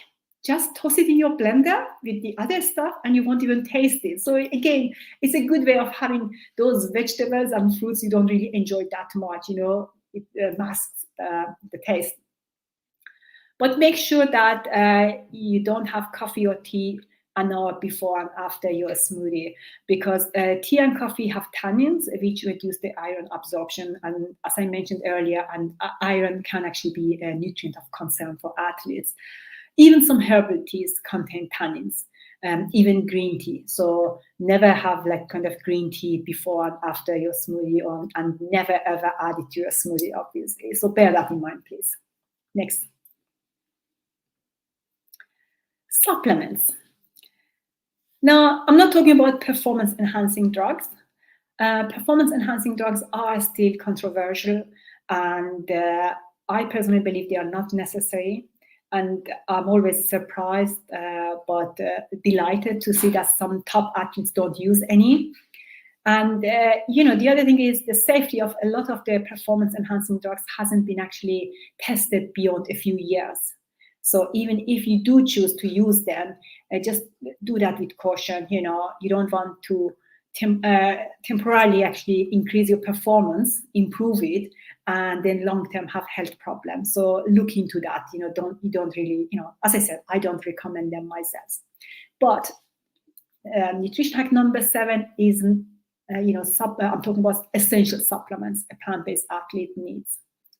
just toss it in your blender with the other stuff and you won't even taste it. So again, it's a good way of having those vegetables and fruits you don't really enjoy that much, it masks the taste. But make sure that you don't have coffee or tea an hour before and after your smoothie, because tea and coffee have tannins which reduce the iron absorption, and as I mentioned earlier, and iron can actually be a nutrient of concern for athletes. Even some herbal teas contain tannins, even green tea. So never have like kind of green tea before and after your smoothie, and never ever add it to your smoothie, obviously. So bear that in mind, please. Next. Supplements. Now, I'm not talking about performance-enhancing drugs. Performance-enhancing drugs are still controversial, and I personally believe they are not necessary. And I'm always surprised but delighted to see that some top athletes don't use any. And, the other thing is the safety of a lot of the performance-enhancing drugs hasn't been actually tested beyond a few years. So even if you do choose to use them, just do that with caution. You don't want to temporarily actually increase your performance, improve it, and then long-term have health problems. So look into that. You don't really, as I said, I don't recommend them myself. But nutrition hack number 7 is I'm talking about essential supplements a plant-based athlete needs.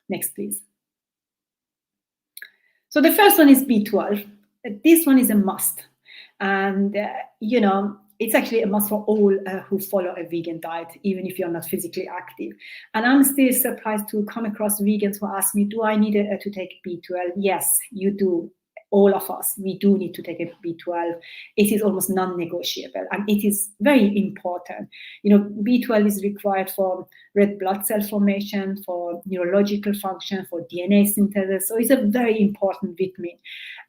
Next, please. So the first one is B12. This one is a must. And, it's actually a must for all who follow a vegan diet, even if you're not physically active. And I'm still surprised to come across vegans who ask me, do I need to take B12? Yes, you do. All of us, we do need to take a B12. It is almost non-negotiable, and it is very important. B12 is required for red blood cell formation, for neurological function, for DNA synthesis. So it's a very important vitamin.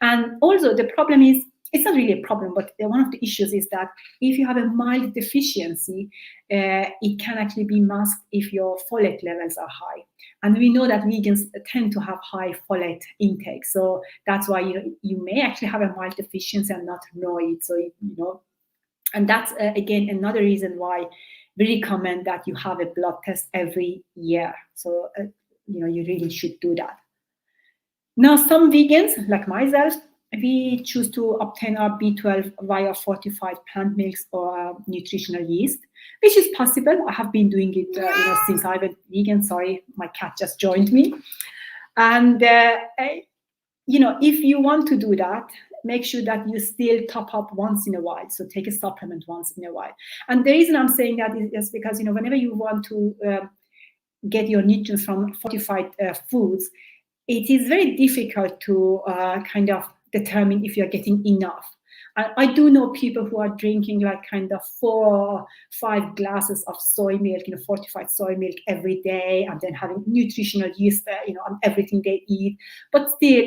And also the problem is, it's not really a problem, but one of the issues is that if you have a mild deficiency, it can actually be masked if your folate levels are high. And we know that vegans tend to have high folate intake. So that's why you may actually have a mild deficiency and not know it. So, and that's, again, another reason why we recommend that you have a blood test every year. So, you really should do that. Now, some vegans, like myself, we choose to obtain our B12 via fortified plant milks or nutritional yeast, which is possible. I have been doing it since I went vegan. Sorry, my cat just joined me. And, if you want to do that, make sure that you still top up once in a while. So take a supplement once in a while. And the reason I'm saying that is because, whenever you want to get your nutrients from fortified foods, it is very difficult to kind of determine if you're getting enough. I do know people who are drinking like kind of 4 or 5 glasses of soy milk, fortified soy milk every day, and then having nutritional yeast, on everything they eat. But still,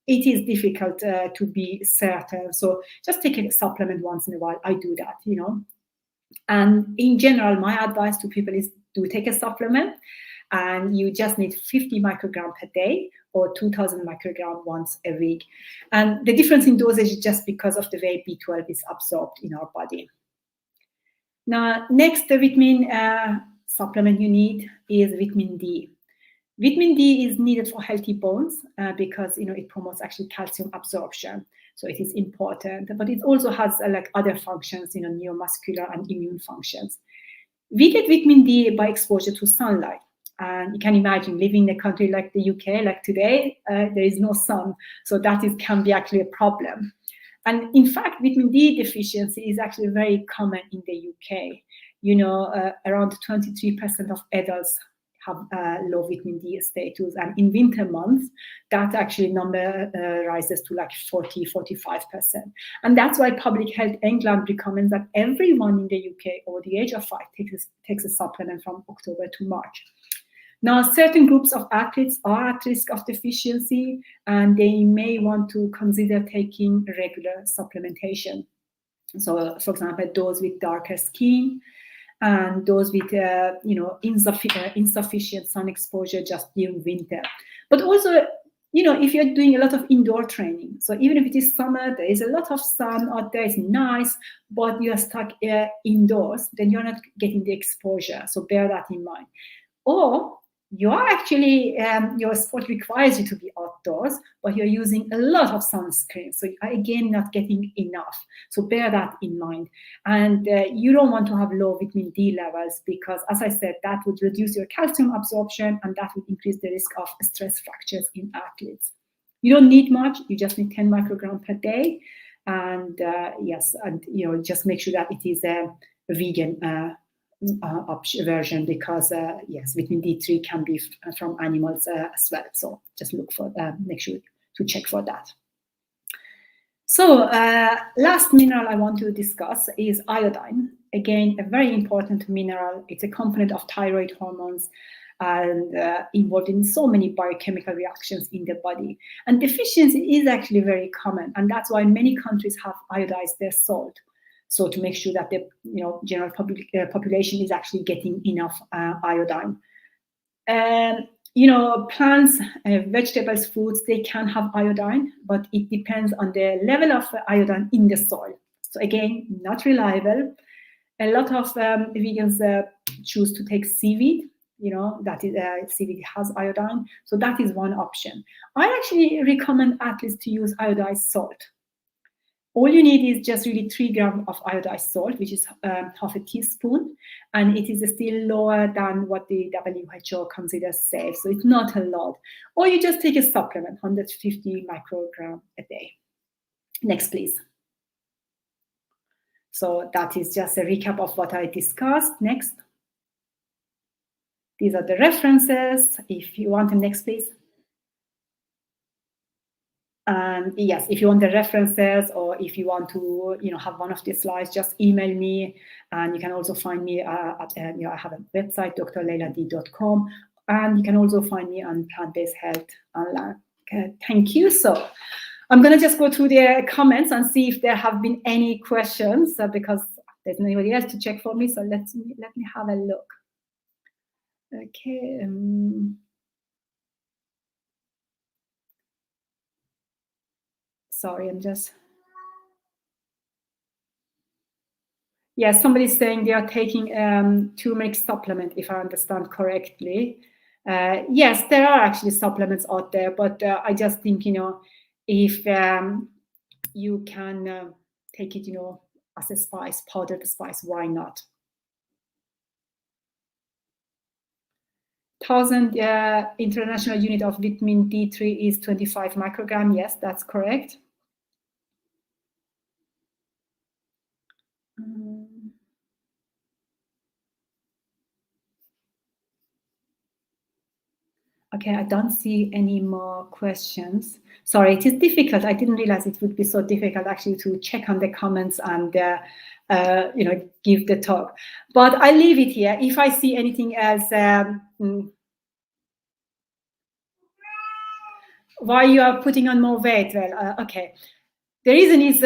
it is difficult to be certain. So just take a supplement once in a while. I do that, And in general, my advice to people is to take a supplement, and you just need 50 micrograms per day or 2,000 micrograms once a week. And the difference in dosage is just because of the way B12 is absorbed in our body. Now, next, the vitamin supplement you need is vitamin D. Vitamin D is needed for healthy bones because, it promotes actually calcium absorption. So it is important, but it also has like other functions, neuromuscular and immune functions. We get vitamin D by exposure to sunlight. And you can imagine living in a country like the UK, like today, there is no sun. So that can be actually a problem. And in fact, vitamin D deficiency is actually very common in the UK. Around 23% of adults have low vitamin D status. And in winter months, that actually number rises to like 40-45%. And that's why Public Health England recommends that everyone in the UK over the age of 5 takes a supplement from October to March. Now, certain groups of athletes are at risk of deficiency, and they may want to consider taking regular supplementation. So, for example, those with darker skin and those with, insufficient sun exposure just during winter. But also, if you're doing a lot of indoor training, so even if it is summer, there is a lot of sun out there, it's nice, but you're stuck indoors, then you're not getting the exposure. So bear that in mind. Or you are actually, your sport requires you to be outdoors, but you're using a lot of sunscreen. So again, not getting enough. So bear that in mind. And you don't want to have low vitamin D levels because, as I said, that would reduce your calcium absorption and that would increase the risk of stress fractures in athletes. You don't need much. You just need 10 micrograms per day. And yes, and just make sure that it is a vegan version because yes, vitamin D3 can be from animals as well. So just look for make sure to check for that. So last mineral I want to discuss is iodine. Again, a very important mineral. It's a component of thyroid hormones and involved in so many biochemical reactions in the body. And deficiency is actually very common, and that's why many countries have iodized their salt. So to make sure that the general population is actually getting enough iodine. Plants, vegetables, fruits, they can have iodine, but it depends on the level of iodine in the soil. So again, not reliable. A lot of vegans choose to take seaweed. That is seaweed has iodine. So that is one option. I actually recommend athletes to use iodized salt. All you need is just really 3 grams of iodized salt, which is half a teaspoon, and it is still lower than what the WHO considers safe, so it's not a lot. Or you just take a supplement, 150 microgram a day. Next, please. So that is just a recap of what I discussed. Next. These are the references. If you want the next, please. And yes, if you want the references, or if you want to, have one of these slides, just email me. And you can also find me at, I have a website, drleilad.com, and you can also find me on Plant-Based Health online. Okay, thank you. So I'm going to just go through the comments and see if there have been any questions, because there's nobody else to check for me. So let me have a look. Okay. Sorry, I'm just. Yeah, somebody's saying they are taking turmeric supplement, if I understand correctly. Yes, there are actually supplements out there, but I just think, if you can take it, as a spice, powdered spice, why not? 1,000 international unit of vitamin D3 is 25 microgram. Yes, that's correct. Okay, I don't see any more questions. Sorry, it is difficult. I didn't realize it would be so difficult actually to check on the comments and give the talk. But I leave it here. If I see anything else, why you are putting on more weight? Well, okay. The reason is,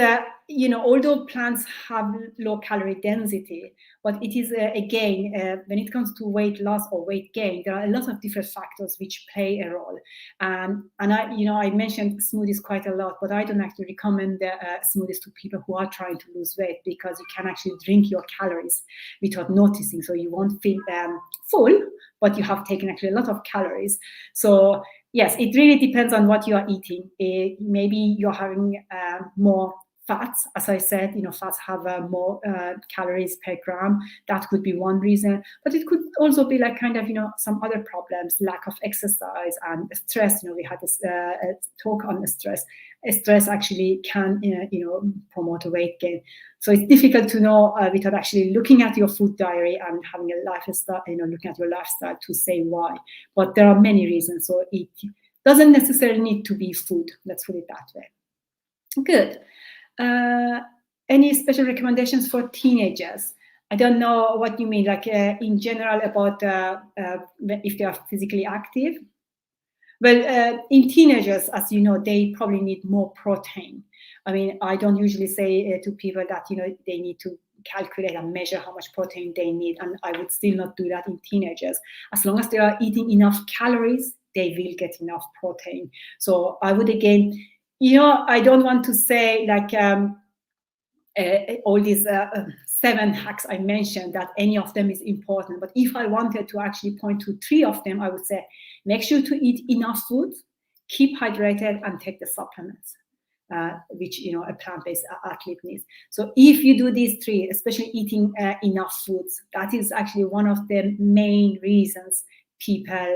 although plants have low calorie density, but it is, again, when it comes to weight loss or weight gain, there are a lot of different factors which play a role. And I mentioned smoothies quite a lot, but I don't actually recommend smoothies to people who are trying to lose weight, because you can actually drink your calories without noticing. So you won't feel full, but you have taken actually a lot of calories. So yes, it really depends on what you are eating. Maybe you're having more fats. As I said, fats have more calories per gram. That could be one reason. But it could also be like kind of, some other problems, lack of exercise and stress. We had this talk on stress. Stress actually can, promote weight gain. So it's difficult to know without actually looking at your food diary and having a lifestyle, looking at your lifestyle to say why. But there are many reasons. So it doesn't necessarily need to be food. Let's put it that way. Good. Any special recommendations for teenagers? I don't know what you mean, like in general about if they are physically active. Well, in teenagers, as you know, they probably need more protein. I mean, I don't usually say to people that, they need to calculate and measure how much protein they need. And I would still not do that in teenagers. As long as they are eating enough calories, they will get enough protein. So I would, again, I don't want to say like all these 7 hacks I mentioned, that any of them is important. But if I wanted to actually point to 3 of them, I would say, make sure to eat enough food, keep hydrated, and take the supplements, which, a plant-based athlete needs. So if you do these 3, especially eating enough foods, that is actually one of the main reasons people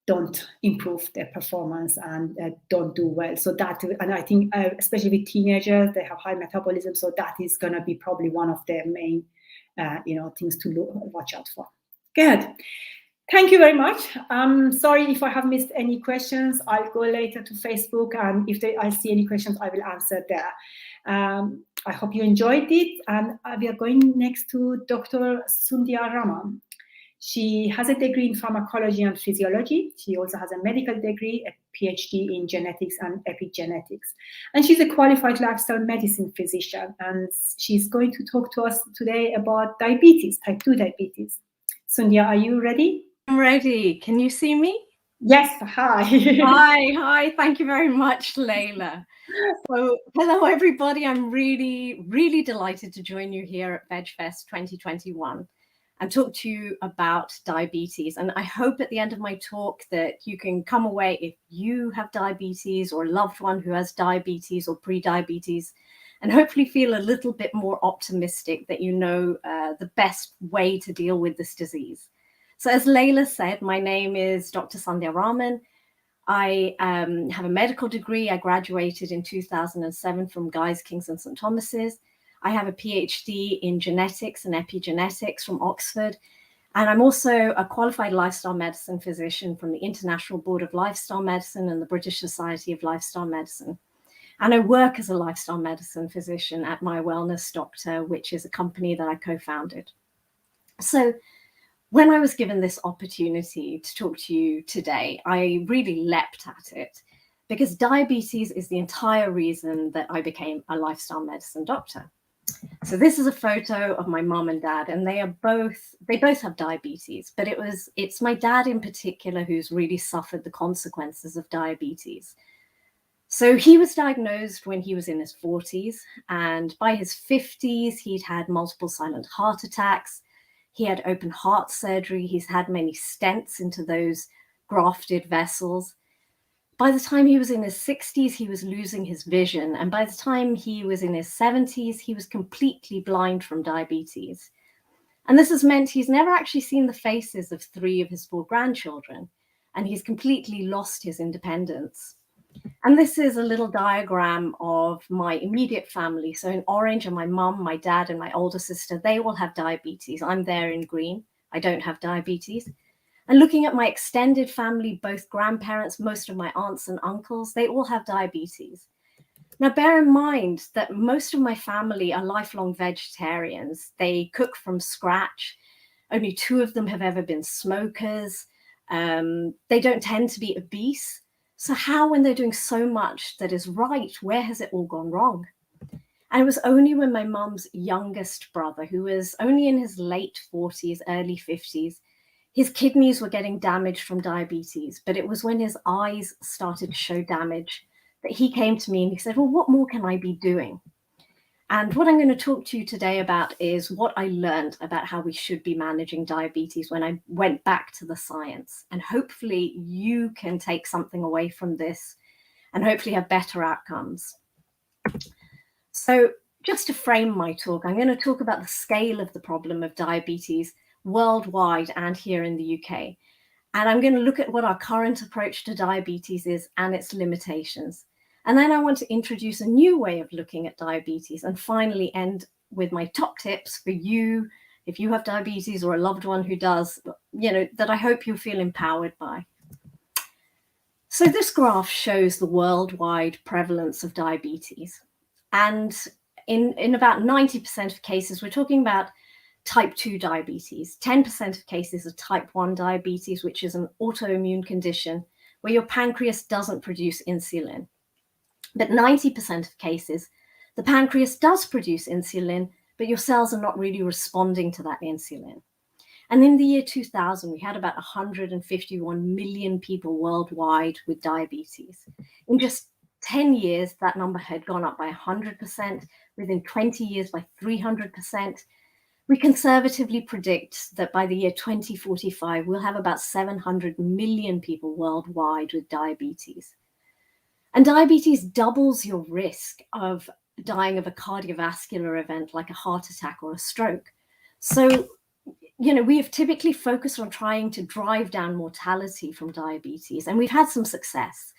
don't improve their performance and don't do well. So that, and I think especially with teenagers, they have high metabolism. So that is going to be probably one of their main, things to watch out for. Good. Thank you very much. I'm sorry if I have missed any questions. I'll go later to Facebook, and if I see any questions, I will answer there. I hope you enjoyed it. And we are going next to Dr. Sundhya Raman. She has a degree in pharmacology and physiology. She also has a medical degree, a PhD in genetics and epigenetics. And she's a qualified lifestyle medicine physician. And she's going to talk to us today about diabetes, type 2 diabetes. Sundhya, are you ready? I'm ready. Can you see me? Yes, hi. Hi. Thank you very much, Leila. So, hello, everybody. I'm really, really delighted to join you here at VegFest 2021. and talk to you about diabetes. And I hope at the end of my talk that you can come away, if you have diabetes or a loved one who has diabetes or pre-diabetes, and hopefully feel a little bit more optimistic that you know the best way to deal with this disease. So as Leila said, my name is Dr. Raman. I have a medical degree. I graduated in 2007 from Guy's, King's and St. Thomas's. I have a PhD in genetics and epigenetics from Oxford. And I'm also a qualified lifestyle medicine physician from the International Board of Lifestyle Medicine and the British Society of Lifestyle Medicine. And I work as a lifestyle medicine physician at My Wellness Doctor, which is a company that I co-founded. So when I was given this opportunity to talk to you today, I really leapt at it because diabetes is the entire reason that I became a lifestyle medicine doctor. So this is a photo of my mom and dad, and they both have diabetes, but it's my dad in particular who's really suffered the consequences of diabetes. So he was diagnosed when he was in his 40s, and by his 50s, he'd had multiple silent heart attacks. He had open heart surgery. He's had many stents into those grafted vessels. By the time he was in his 60s, he was losing his vision. And by the time he was in his 70s, he was completely blind from diabetes. And this has meant he's never actually seen the faces of 3 of his 4 grandchildren. And he's completely lost his independence. And this is a little diagram of my immediate family. So in orange are my mum, my dad, and my older sister. They all have diabetes. I'm there in green. I don't have diabetes. And looking at my extended family, both grandparents, most of my aunts and uncles, they all have diabetes. Now, bear in mind that most of my family are lifelong vegetarians. They cook from scratch. Only 2 of them have ever been smokers. They don't tend to be obese. So how, when they're doing so much that is right, where has it all gone wrong? And it was only when my mum's youngest brother, who was only in his late 40s, early 50s, his kidneys were getting damaged from diabetes, but it was when his eyes started to show damage that he came to me and he said, well, what more can I be doing? And what I'm going to talk to you today about is what I learned about how we should be managing diabetes when I went back to the science. And hopefully you can take something away from this and hopefully have better outcomes. So just to frame my talk, I'm going to talk about the scale of the problem of diabetes worldwide and here in the UK. And I'm going to look at what our current approach to diabetes is and its limitations. And then I want to introduce a new way of looking at diabetes and finally end with my top tips for you, if you have diabetes or a loved one who does, that I hope you feel empowered by. So this graph shows the worldwide prevalence of diabetes. And in about 90% of cases, we're talking about type 2 diabetes. 10% of cases are type 1 diabetes, which is an autoimmune condition where your pancreas doesn't produce insulin. But 90% of cases, the pancreas does produce insulin, but your cells are not really responding to that insulin. And in the year 2000, we had about 151 million people worldwide with diabetes. In just 10 years, that number had gone up by 100%, within 20 years by 300%. We conservatively predict that by the year 2045, we'll have about 700 million people worldwide with diabetes. And diabetes doubles your risk of dying of a cardiovascular event like a heart attack or a stroke. So, we have typically focused on trying to drive down mortality from diabetes, and we've had some success.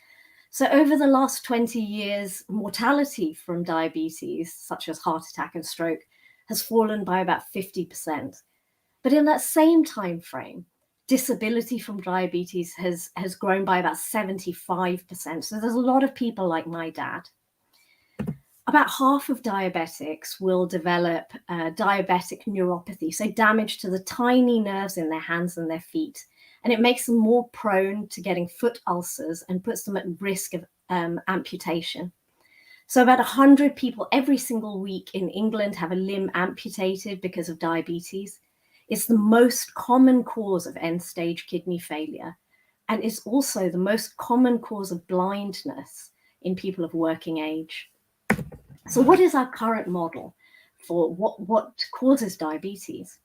So over the last 20 years, mortality from diabetes, such as heart attack and stroke, has fallen by about 50%. But in that same time frame, disability from diabetes has grown by about 75%. So there's a lot of people like my dad. About half of diabetics will develop diabetic neuropathy, so damage to the tiny nerves in their hands and their feet. And it makes them more prone to getting foot ulcers and puts them at risk of amputation. So about 100 people every single week in England have a limb amputated because of diabetes. It's the most common cause of end-stage kidney failure, and it's also the most common cause of blindness in people of working age. So what is our current model for what causes diabetes?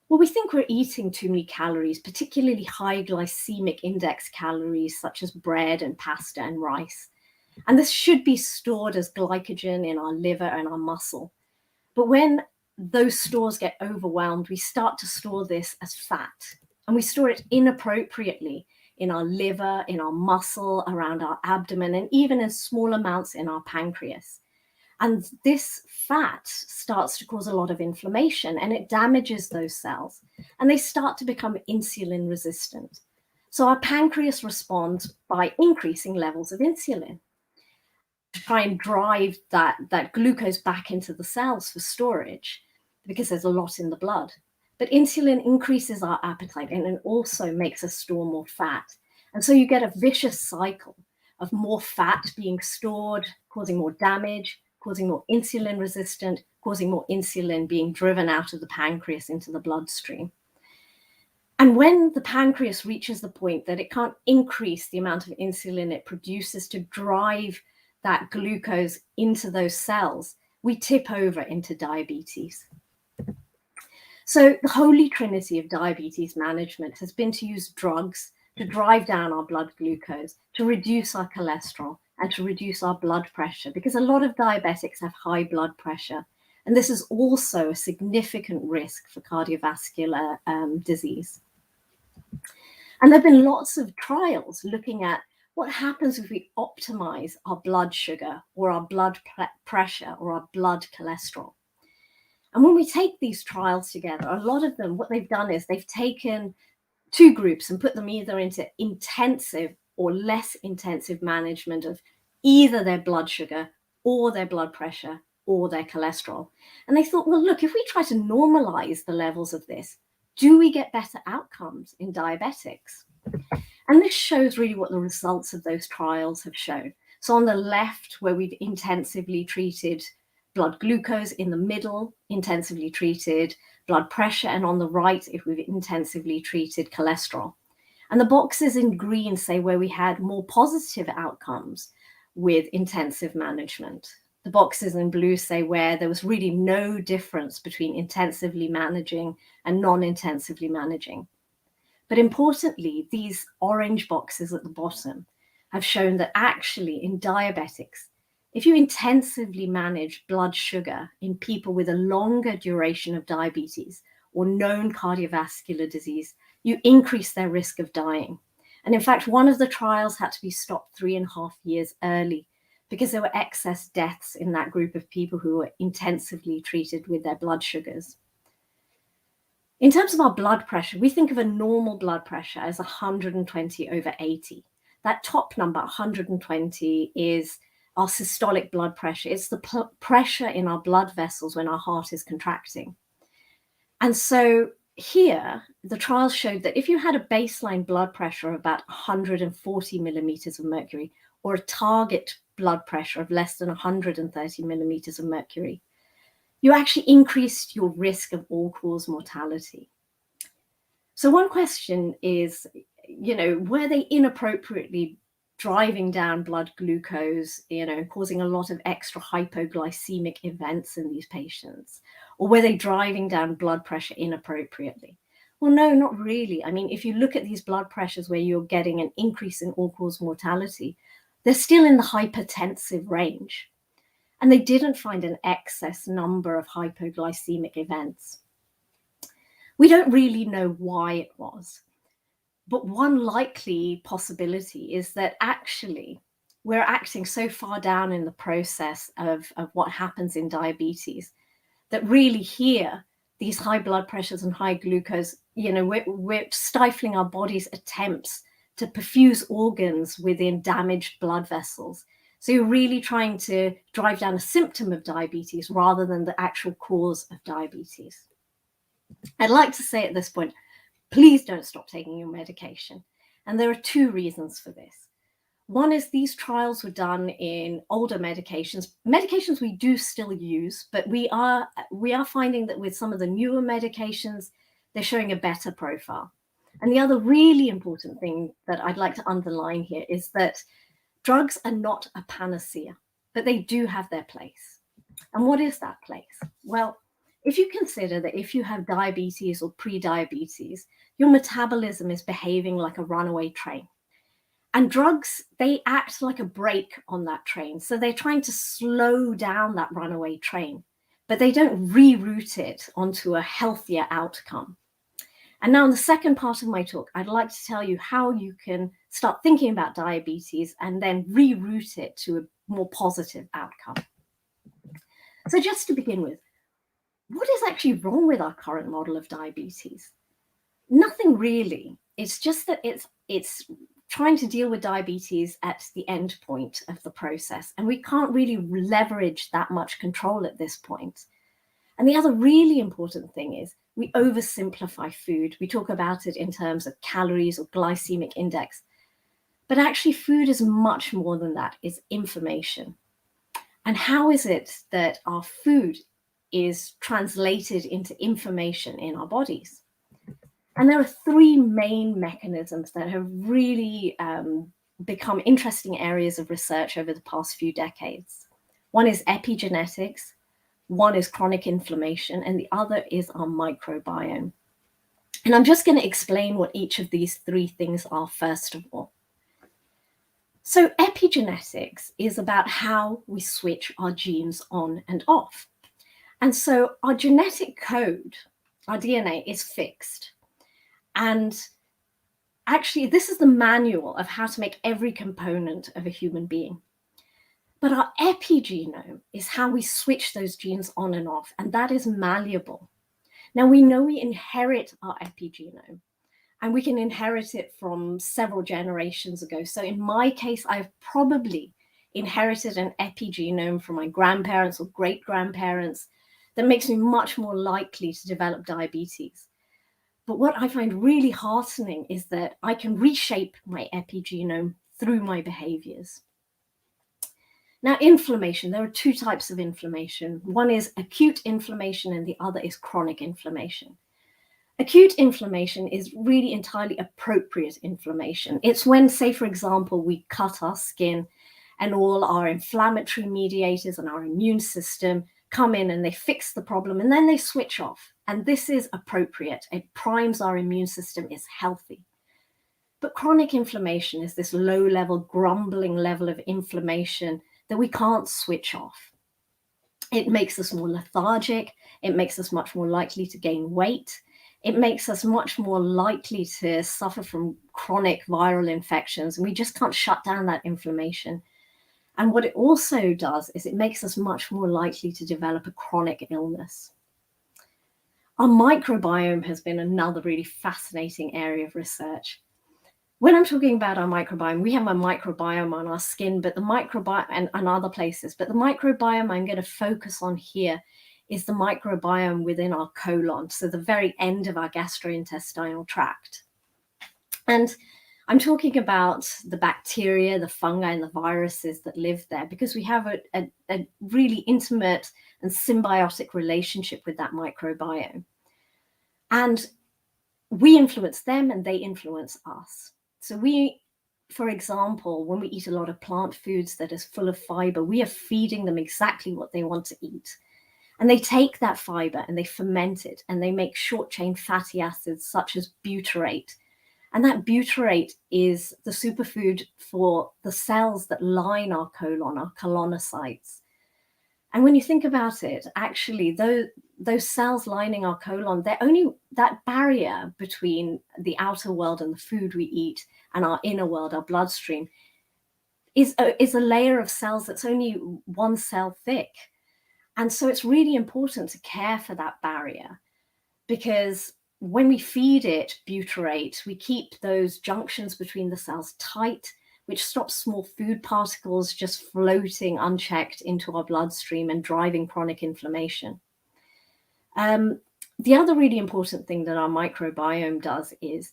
Well, we think we're eating too many calories, particularly high glycemic index calories such as bread and pasta and rice. And this should be stored as glycogen in our liver and our muscle. But when those stores get overwhelmed, we start to store this as fat, and we store it inappropriately in our liver, in our muscle, around our abdomen, and even in small amounts in our pancreas. And this fat starts to cause a lot of inflammation, and it damages those cells, and they start to become insulin resistant. So our pancreas responds by increasing levels of insulin to try and drive that glucose back into the cells for storage, because there's a lot in the blood. But insulin increases our appetite, and it also makes us store more fat. And so you get a vicious cycle of more fat being stored, causing more damage, causing more insulin resistant, causing more insulin being driven out of the pancreas into the bloodstream. And when the pancreas reaches the point that it can't increase the amount of insulin it produces to drive that glucose into those cells, we tip over into diabetes. So the holy trinity of diabetes management has been to use drugs to drive down our blood glucose, to reduce our cholesterol, and to reduce our blood pressure, because a lot of diabetics have high blood pressure. And this is also a significant risk for cardiovascular disease. And there have been lots of trials looking at what happens if we optimize our blood sugar or our blood pressure or our blood cholesterol. And when we take these trials together, a lot of them, what they've done is they've taken two groups and put them either into intensive or less intensive management of either their blood sugar or their blood pressure or their cholesterol. And they thought, well, look, if we try to normalize the levels of this, do we get better outcomes in diabetics? And this shows really what the results of those trials have shown. So on the left, where we've intensively treated blood glucose, in the middle, intensively treated blood pressure, and on the right, if we've intensively treated cholesterol. And the boxes in green say where we had more positive outcomes with intensive management. The boxes in blue say where there was really no difference between intensively managing and non-intensively managing. But importantly, these orange boxes at the bottom have shown that actually in diabetics, if you intensively manage blood sugar in people with a longer duration of diabetes or known cardiovascular disease, you increase their risk of dying. And in fact, one of the trials had to be stopped 3.5 years early because there were excess deaths in that group of people who were intensively treated with their blood sugars. In terms of our blood pressure, we think of a normal blood pressure as 120/80. That top number, 120, is our systolic blood pressure. It's the pressure in our blood vessels when our heart is contracting. And so here, the trials showed that if you had a baseline blood pressure of about 140 millimeters of mercury, or a target blood pressure of less than 130 millimeters of mercury, you actually increased your risk of all-cause mortality. So one question is, were they inappropriately driving down blood glucose, causing a lot of extra hypoglycemic events in these patients? Or were they driving down blood pressure inappropriately? Well, no, not really. I mean, if you look at these blood pressures where you're getting an increase in all-cause mortality, they're still in the hypertensive range. And they didn't find an excess number of hypoglycemic events. We don't really know why it was. But one likely possibility is that actually we're acting so far down in the process of what happens in diabetes that really here, these high blood pressures and high glucose, we're stifling our body's attempts to perfuse organs within damaged blood vessels. So you're really trying to drive down a symptom of diabetes rather than the actual cause of diabetes. I'd like to say at this point, please don't stop taking your medication. And there are two reasons for this. One is these trials were done in older medications we do still use, but we are finding that with some of the newer medications, they're showing a better profile. And the other really important thing that I'd like to underline here is that drugs are not a panacea, but they do have their place. And what is that place? Well, if you consider that if you have diabetes or pre-diabetes, your metabolism is behaving like a runaway train. And drugs, they act like a brake on that train. So they're trying to slow down that runaway train, but they don't reroute it onto a healthier outcome. And now in the second part of my talk, I'd like to tell you how you can start thinking about diabetes and then reroute it to a more positive outcome. So just to begin with, what is actually wrong with our current model of diabetes? Nothing really. It's just that it's trying to deal with diabetes at the end point of the process, and we can't really leverage that much control at this point. And the other really important thing is we oversimplify food. We talk about it in terms of calories or glycemic index, but actually food is much more than that. It's information. And how is it that our food is translated into information in our bodies? And there are three main mechanisms that have really become interesting areas of research over the past few decades. One is epigenetics, one is chronic inflammation, and the other is our microbiome. And I'm just going to explain what each of these three things are first of all. So epigenetics is about how we switch our genes on and off. And so our genetic code, our DNA, is fixed. And actually, this is the manual of how to make every component of a human being. But our epigenome is how we switch those genes on and off, and that is malleable. Now, we know we inherit our epigenome, and we can inherit it from several generations ago. So in my case, I've probably inherited an epigenome from my grandparents or great-grandparents that makes me much more likely to develop diabetes. But what I find really heartening is that I can reshape my epigenome through my behaviors. Now, inflammation, there are two types of inflammation. One is acute inflammation and the other is chronic inflammation. Acute inflammation is really entirely appropriate inflammation. It's when, say, for example, we cut our skin and all our inflammatory mediators and our immune system come in and they fix the problem and then they switch off. And this is appropriate. It primes our immune system, is healthy. But chronic inflammation is this low-level, grumbling level of inflammation that we can't switch off. It makes us more lethargic. It makes us much more likely to gain weight. It makes us much more likely to suffer from chronic viral infections. And we just can't shut down that inflammation. And what it also does is it makes us much more likely to develop a chronic illness. Our microbiome has been another really fascinating area of research. When I'm talking about our microbiome, we have a microbiome on our skin, but the microbiome and other places, but the microbiome I'm going to focus on here is the microbiome within our colon, so the very end of our gastrointestinal tract. And I'm talking about the bacteria, the fungi, and the viruses that live there because we have a really intimate and symbiotic relationship with that microbiome. And we influence them and they influence us. So we, for example, when we eat a lot of plant foods that is full of fiber, we are feeding them exactly what they want to eat. And they take that fiber and they ferment it and they make short chain fatty acids such as butyrate. And that butyrate is the superfood for the cells that line our colon, our colonocytes. And when you think about it, actually, those cells lining our colon, they're only that barrier between the outer world and the food we eat and our inner world, our bloodstream, is a layer of cells that's only one cell thick. And so it's really important to care for that barrier because when we feed it butyrate, we keep those junctions between the cells tight, which stops small food particles just floating unchecked into our bloodstream and driving chronic inflammation. The other really important thing that our microbiome does is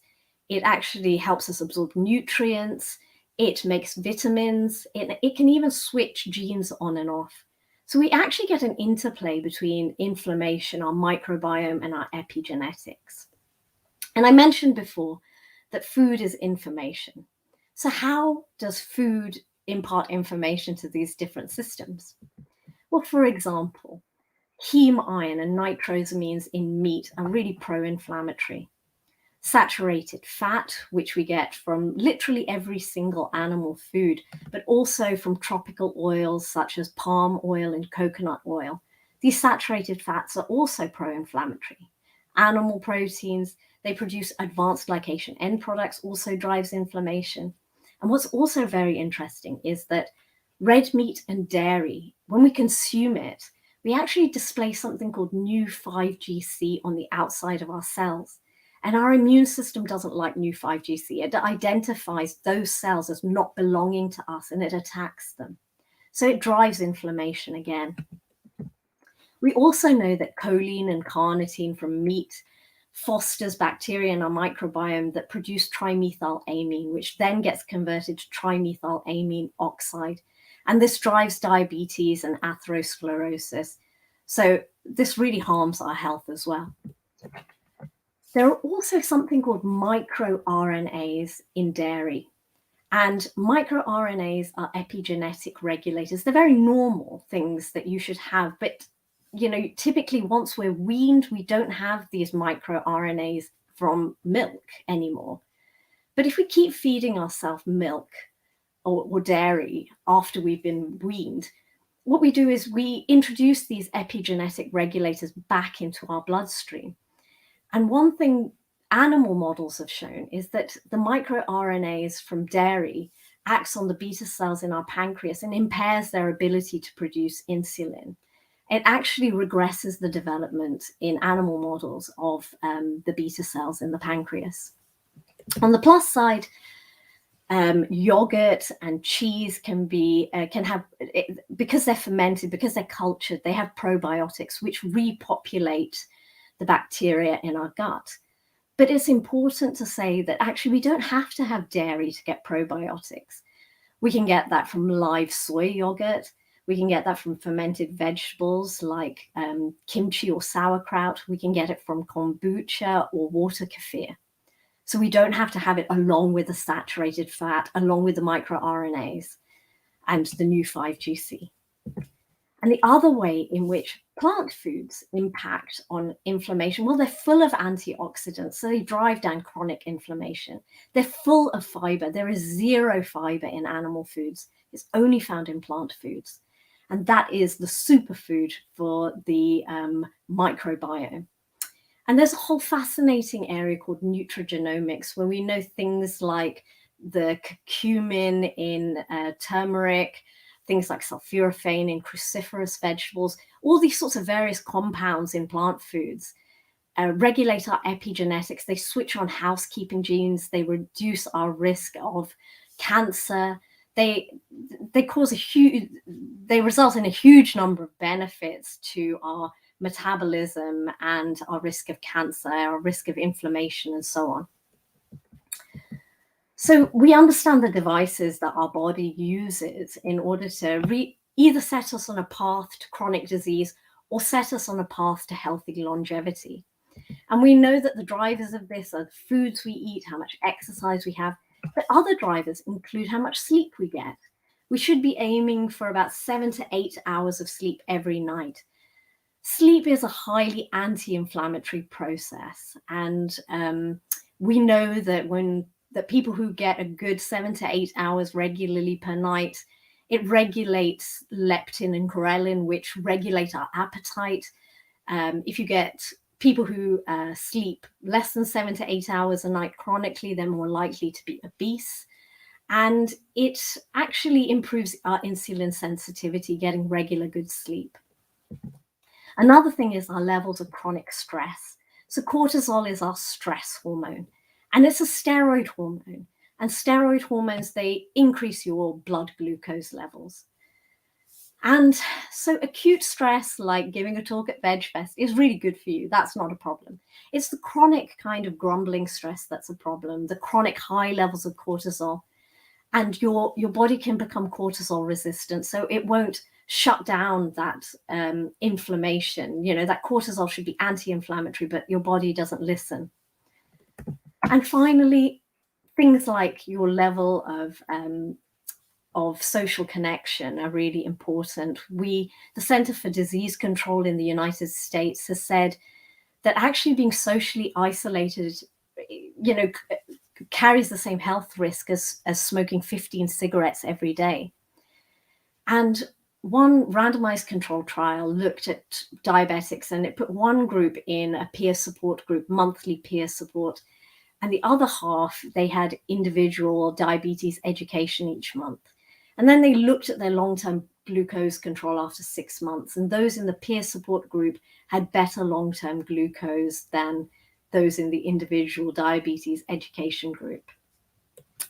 it actually helps us absorb nutrients, it makes vitamins, it can even switch genes on and off. So we actually get an interplay between inflammation, our microbiome, and our epigenetics. And I mentioned before that food is information. So how does food impart information to these different systems? Well, for example, heme iron and nitrosamines in meat are really pro-inflammatory. Saturated fat, which we get from literally every single animal food, but also from tropical oils such as palm oil and coconut oil. These saturated fats are also pro-inflammatory. Animal proteins, they produce advanced glycation end products, also drives inflammation. And what's also very interesting is that red meat and dairy, when we consume it, we actually display something called new 5GC on the outside of our cells. And our immune system doesn't like new 5GC. It identifies those cells as not belonging to us and it attacks them. So it drives inflammation again. We also know that choline and carnitine from meat fosters bacteria in our microbiome that produce trimethylamine, which then gets converted to trimethylamine oxide. And this drives diabetes and atherosclerosis. So this really harms our health as well. There are also something called microRNAs in dairy. And microRNAs are epigenetic regulators. They're very normal things that you should have. But, you know, typically once we're weaned, we don't have these microRNAs from milk anymore. But if we keep feeding ourselves milk or dairy after we've been weaned, what we do is we introduce these epigenetic regulators back into our bloodstream. And one thing animal models have shown is that the microRNAs from dairy acts on the beta cells in our pancreas and impairs their ability to produce insulin. It actually regresses the development in animal models of the beta cells in the pancreas. On the plus side, yogurt and cheese can have, because they're fermented, because they're cultured, they have probiotics which repopulate the bacteria in our gut. But it's important to say that actually we don't have to have dairy to get probiotics. We can get that from live soy yogurt. We can get that from fermented vegetables like kimchi or sauerkraut. We can get it from kombucha or water kefir. So we don't have to have it along with the saturated fat, along with the microRNAs and the new 5GC. And the other way in which plant foods impact on inflammation, well, they're full of antioxidants, so they drive down chronic inflammation. They're full of fiber. There is zero fiber in animal foods. It's only found in plant foods. And that is the superfood for the microbiome. And there's a whole fascinating area called nutrigenomics, where we know things like the curcumin in turmeric, things like sulforaphane in cruciferous vegetables, all these sorts of various compounds in plant foods regulate our epigenetics. They switch on housekeeping genes. They reduce our risk of cancer. They result in a huge number of benefits to our metabolism and our risk of cancer, our risk of inflammation, and so on. So we understand the devices that our body uses in order to either set us on a path to chronic disease or set us on a path to healthy longevity. And we know that the drivers of this are the foods we eat, how much exercise we have, but other drivers include how much sleep we get. We should be aiming for about 7 to 8 hours of sleep every night. Sleep is a highly anti-inflammatory process. And we know that people who get a good 7 to 8 hours regularly per night, it regulates leptin and ghrelin, which regulate our appetite. If you get people who sleep less than 7 to 8 hours a night chronically, they're more likely to be obese. And it actually improves our insulin sensitivity, getting regular good sleep. Another thing is our levels of chronic stress. So cortisol is our stress hormone, and it's a steroid hormone. And steroid hormones, they increase your blood glucose levels. And so acute stress, like giving a talk at VegFest, is really good for you. That's not a problem. It's the chronic kind of grumbling stress that's a problem, the chronic high levels of cortisol. And your body can become cortisol resistant, so it won't shut down that inflammation. You know, that cortisol should be anti-inflammatory, but your body doesn't listen. And finally, things like your level of of social connection are really important. The Center for Disease Control in the United States has said that actually being socially isolated, carries the same health risk as smoking 15 cigarettes every day. And one randomized control trial looked at diabetics, and it put one group in a peer support group, monthly peer support, and the other half, they had individual diabetes education each month. And then they looked at their long-term glucose control after 6 months, and those in the peer support group had better long-term glucose than those in the individual diabetes education group.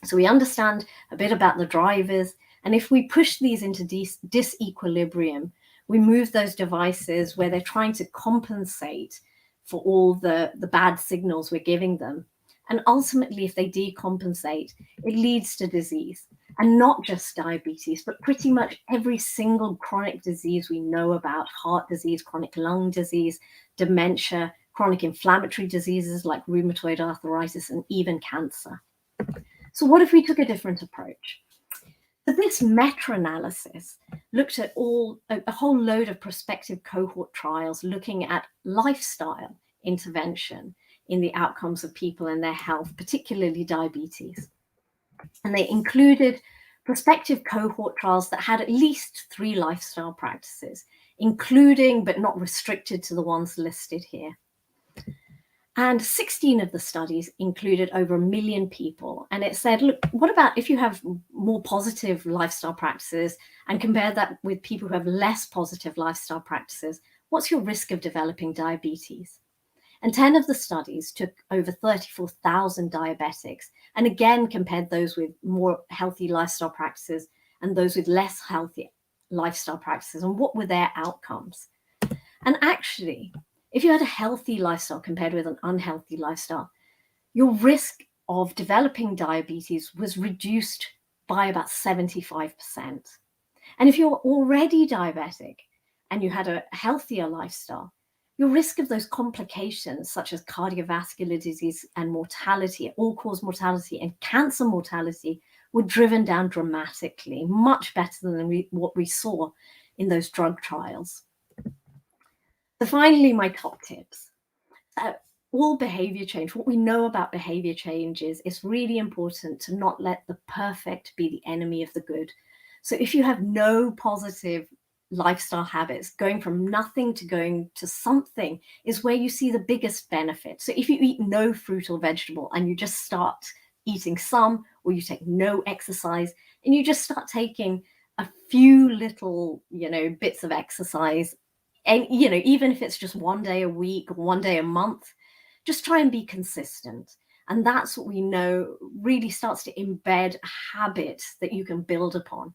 So we understand a bit about the drivers, and if we push these into disequilibrium, we move those devices where they're trying to compensate for all the bad signals we're giving them. And ultimately, if they decompensate, it leads to disease. And not just diabetes, but pretty much every single chronic disease we know about: heart disease, chronic lung disease, dementia, chronic inflammatory diseases like rheumatoid arthritis, and even cancer. So what if we took a different approach? So this meta-analysis looked at a whole load of prospective cohort trials looking at lifestyle intervention in the outcomes of people and their health, particularly diabetes. And they included prospective cohort trials that had at least 3 lifestyle practices, including but not restricted to the ones listed here. And 16 of the studies included over 1 million people. And it said, look, what about if you have more positive lifestyle practices and compare that with people who have less positive lifestyle practices? What's your risk of developing diabetes? And 10 of the studies took over 34,000 diabetics, and again compared those with more healthy lifestyle practices and those with less healthy lifestyle practices, and what were their outcomes. And actually, if you had a healthy lifestyle compared with an unhealthy lifestyle, your risk of developing diabetes was reduced by about 75%. And if you're already diabetic and you had a healthier lifestyle, your risk of those complications such as cardiovascular disease and mortality, all-cause mortality and cancer mortality were driven down dramatically, much better than what we saw in those drug trials. So finally, my top tips. All behavior change, what we know about behavior change is it's really important to not let the perfect be the enemy of the good. So if you have no positive lifestyle habits, going from nothing to going to something is where you see the biggest benefit. So if you eat no fruit or vegetable and you just start eating some, or you take no exercise and you just start taking a few little, bits of exercise, and, even if it's just 1 day a week or 1 day a month, just try and be consistent. And that's what we know really starts to embed a habit that you can build upon.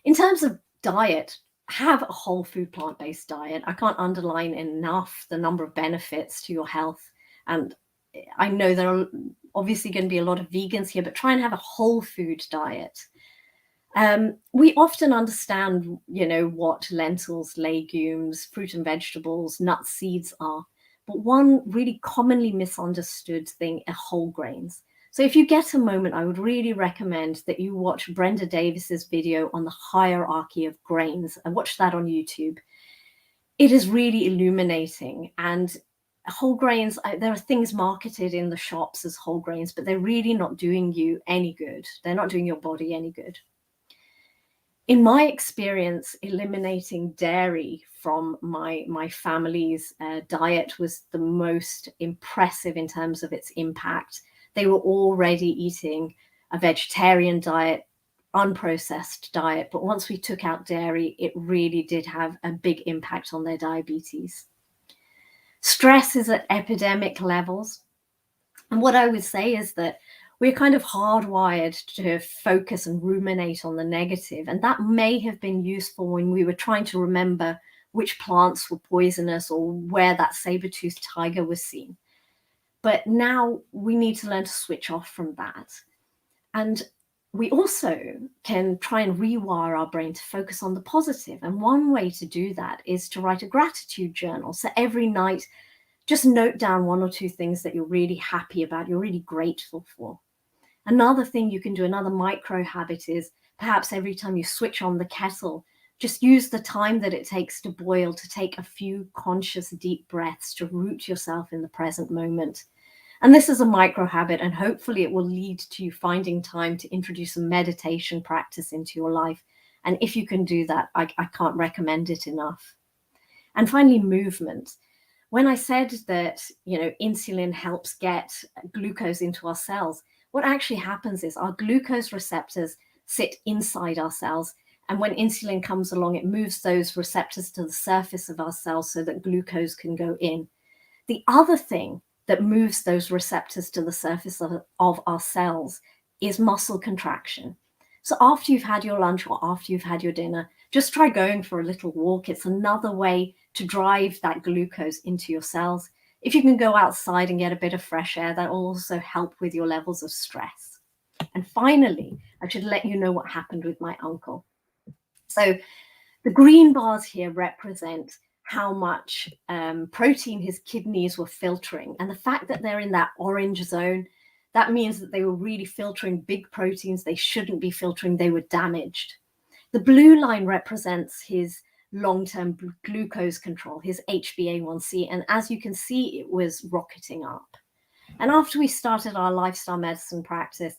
In terms of diet, have a whole food plant-based diet. I can't underline enough the number of benefits to your health. And I know there are obviously going to be a lot of vegans here, but try and have a whole food diet. We often understand, what lentils, legumes, fruit and vegetables, nuts, seeds are. But one really commonly misunderstood thing are whole grains. So if you get a moment, I would really recommend that you watch Brenda Davis's video on the hierarchy of grains and watch that on YouTube. It is really illuminating. And whole grains, there are things marketed in the shops as whole grains, but they're really not doing you any good. They're not doing your body any good. In my experience, eliminating dairy from my family's diet was the most impressive in terms of its impact. They were already eating a vegetarian diet, unprocessed diet, but once we took out dairy, it really did have a big impact on their diabetes. Stress is at epidemic levels. And what I would say is that we're kind of hardwired to focus and ruminate on the negative. And that may have been useful when we were trying to remember which plants were poisonous or where that saber-toothed tiger was seen. But now we need to learn to switch off from that. And we also can try and rewire our brain to focus on the positive. And one way to do that is to write a gratitude journal. So every night, just note down 1 or 2 things that you're really happy about, you're really grateful for. Another thing you can do, another micro habit, is perhaps every time you switch on the kettle, just use the time that it takes to boil to take a few conscious deep breaths to root yourself in the present moment. And this is a micro habit, and hopefully it will lead to you finding time to introduce a meditation practice into your life. And if you can do that, I can't recommend it enough. And finally, movement. When I said that, insulin helps get glucose into our cells, what actually happens is our glucose receptors sit inside our cells. And when insulin comes along, it moves those receptors to the surface of our cells so that glucose can go in. The other thing that moves those receptors to the surface of our cells is muscle contraction. So after you've had your lunch or after you've had your dinner, just try going for a little walk. It's another way to drive that glucose into your cells. If you can go outside and get a bit of fresh air, that will also help with your levels of stress. And finally, I should let you know what happened with my uncle. So the green bars here represent how much protein his kidneys were filtering. And the fact that they're in that orange zone, that means that they were really filtering big proteins they shouldn't be filtering. They were damaged. The blue line represents his long-term glucose control, his HbA1c. And as you can see, it was rocketing up. And after we started our lifestyle medicine practice,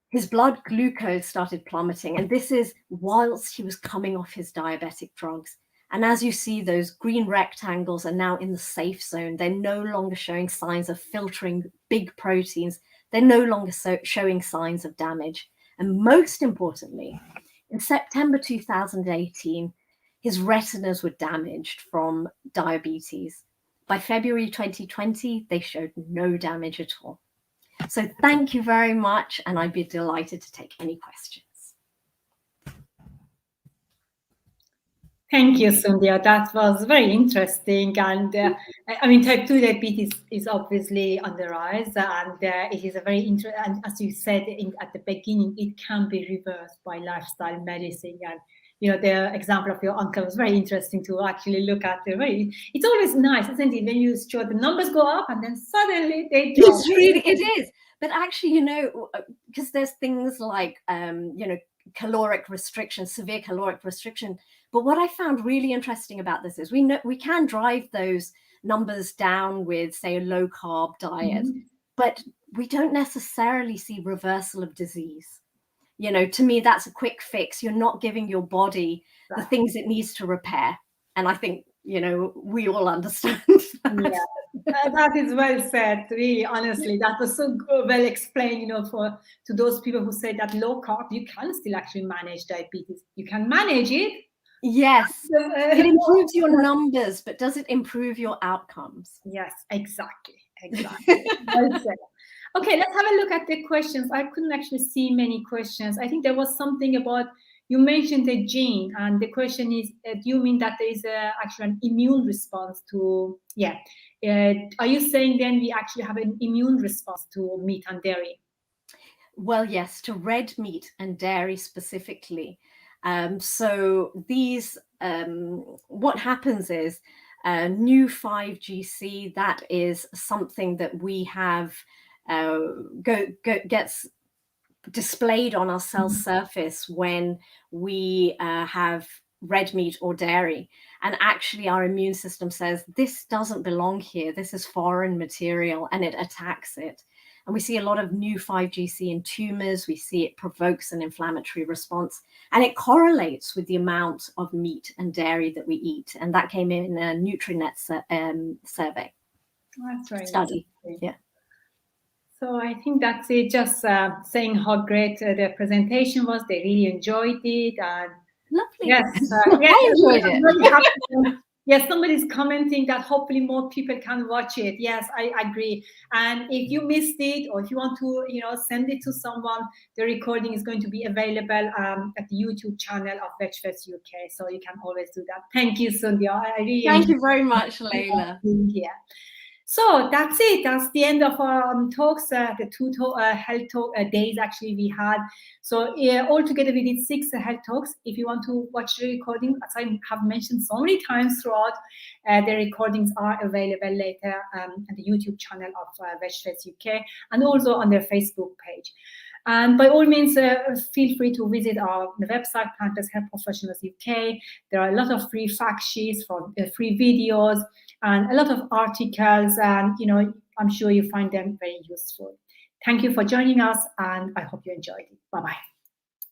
his blood glucose started plummeting. And this is whilst he was coming off his diabetic drugs. And as you see, those green rectangles are now in the safe zone. They're no longer showing signs of filtering big proteins. They're no longer showing signs of damage. And most importantly, in September 2018, his retinas were damaged from diabetes. By February 2020, they showed no damage at all. So thank you very much, and I'd be delighted to take any questions. Thank you, Sundhya. That was very interesting. And type 2 diabetes is obviously on the rise, and it is a very interesting, and as you said at the beginning, it can be reversed by lifestyle medicine. And the example of your uncle was very interesting to actually look at. It's always nice, isn't it, when you show the numbers go up and then suddenly they drop. It is. But actually, because there's things like, caloric restriction, severe caloric restriction. But what I found really interesting about this is we can drive those numbers down with, say, a low carb diet, but we don't necessarily see reversal of disease. To me, that's a quick fix. You're not giving your body the things it needs to repair. And I think, we all understand that. Yeah, that is well said. Really, honestly, that was so well explained, to those people who say that low carb, you can still actually manage diabetes. You can manage it. Yes, it improves your numbers, but does it improve your outcomes? Yes, exactly. Well said. Okay, let's have a look at the questions. I couldn't actually see many questions. I think there was something about, you mentioned the gene, and the question is, do you mean that there is actually an immune response to, are you saying then we actually have an immune response to meat and dairy? Well, yes, to red meat and dairy specifically. So these, what happens is new 5GC, that is something that we have gets displayed on our cell surface when we have red meat or dairy. And actually our immune system says, this doesn't belong here. This is foreign material, and it attacks it. And we see a lot of new 5GC in tumors. We see it provokes an inflammatory response, and it correlates with the amount of meat and dairy that we eat. And that came in a Nutrinet survey. That's right. Study. Yeah. So I think that's it. Just saying how great the presentation was. They really enjoyed it. And lovely. Yes, I enjoyed it. Yes, somebody's commenting that hopefully more people can watch it. Yes, I agree. And if you missed it, or if you want to, send it to someone, the recording is going to be available at the YouTube channel of VegFest UK. So you can always do that. Thank you, Sundhya. I really Thank you very much, Leila. Yeah. So that's it. That's the end of our talks, the two health talk days actually we had. So altogether we did 6 health talks. If you want to watch the recording, as I have mentioned so many times throughout, the recordings are available later on the YouTube channel of VegFest UK and also on their Facebook page. And by all means, feel free to visit our website, Plant-Based Health Professionals UK. There are a lot of free fact sheets, from free videos, and a lot of articles, and I'm sure you find them very useful. Thank you for joining us, and I hope you enjoyed it. Bye-bye.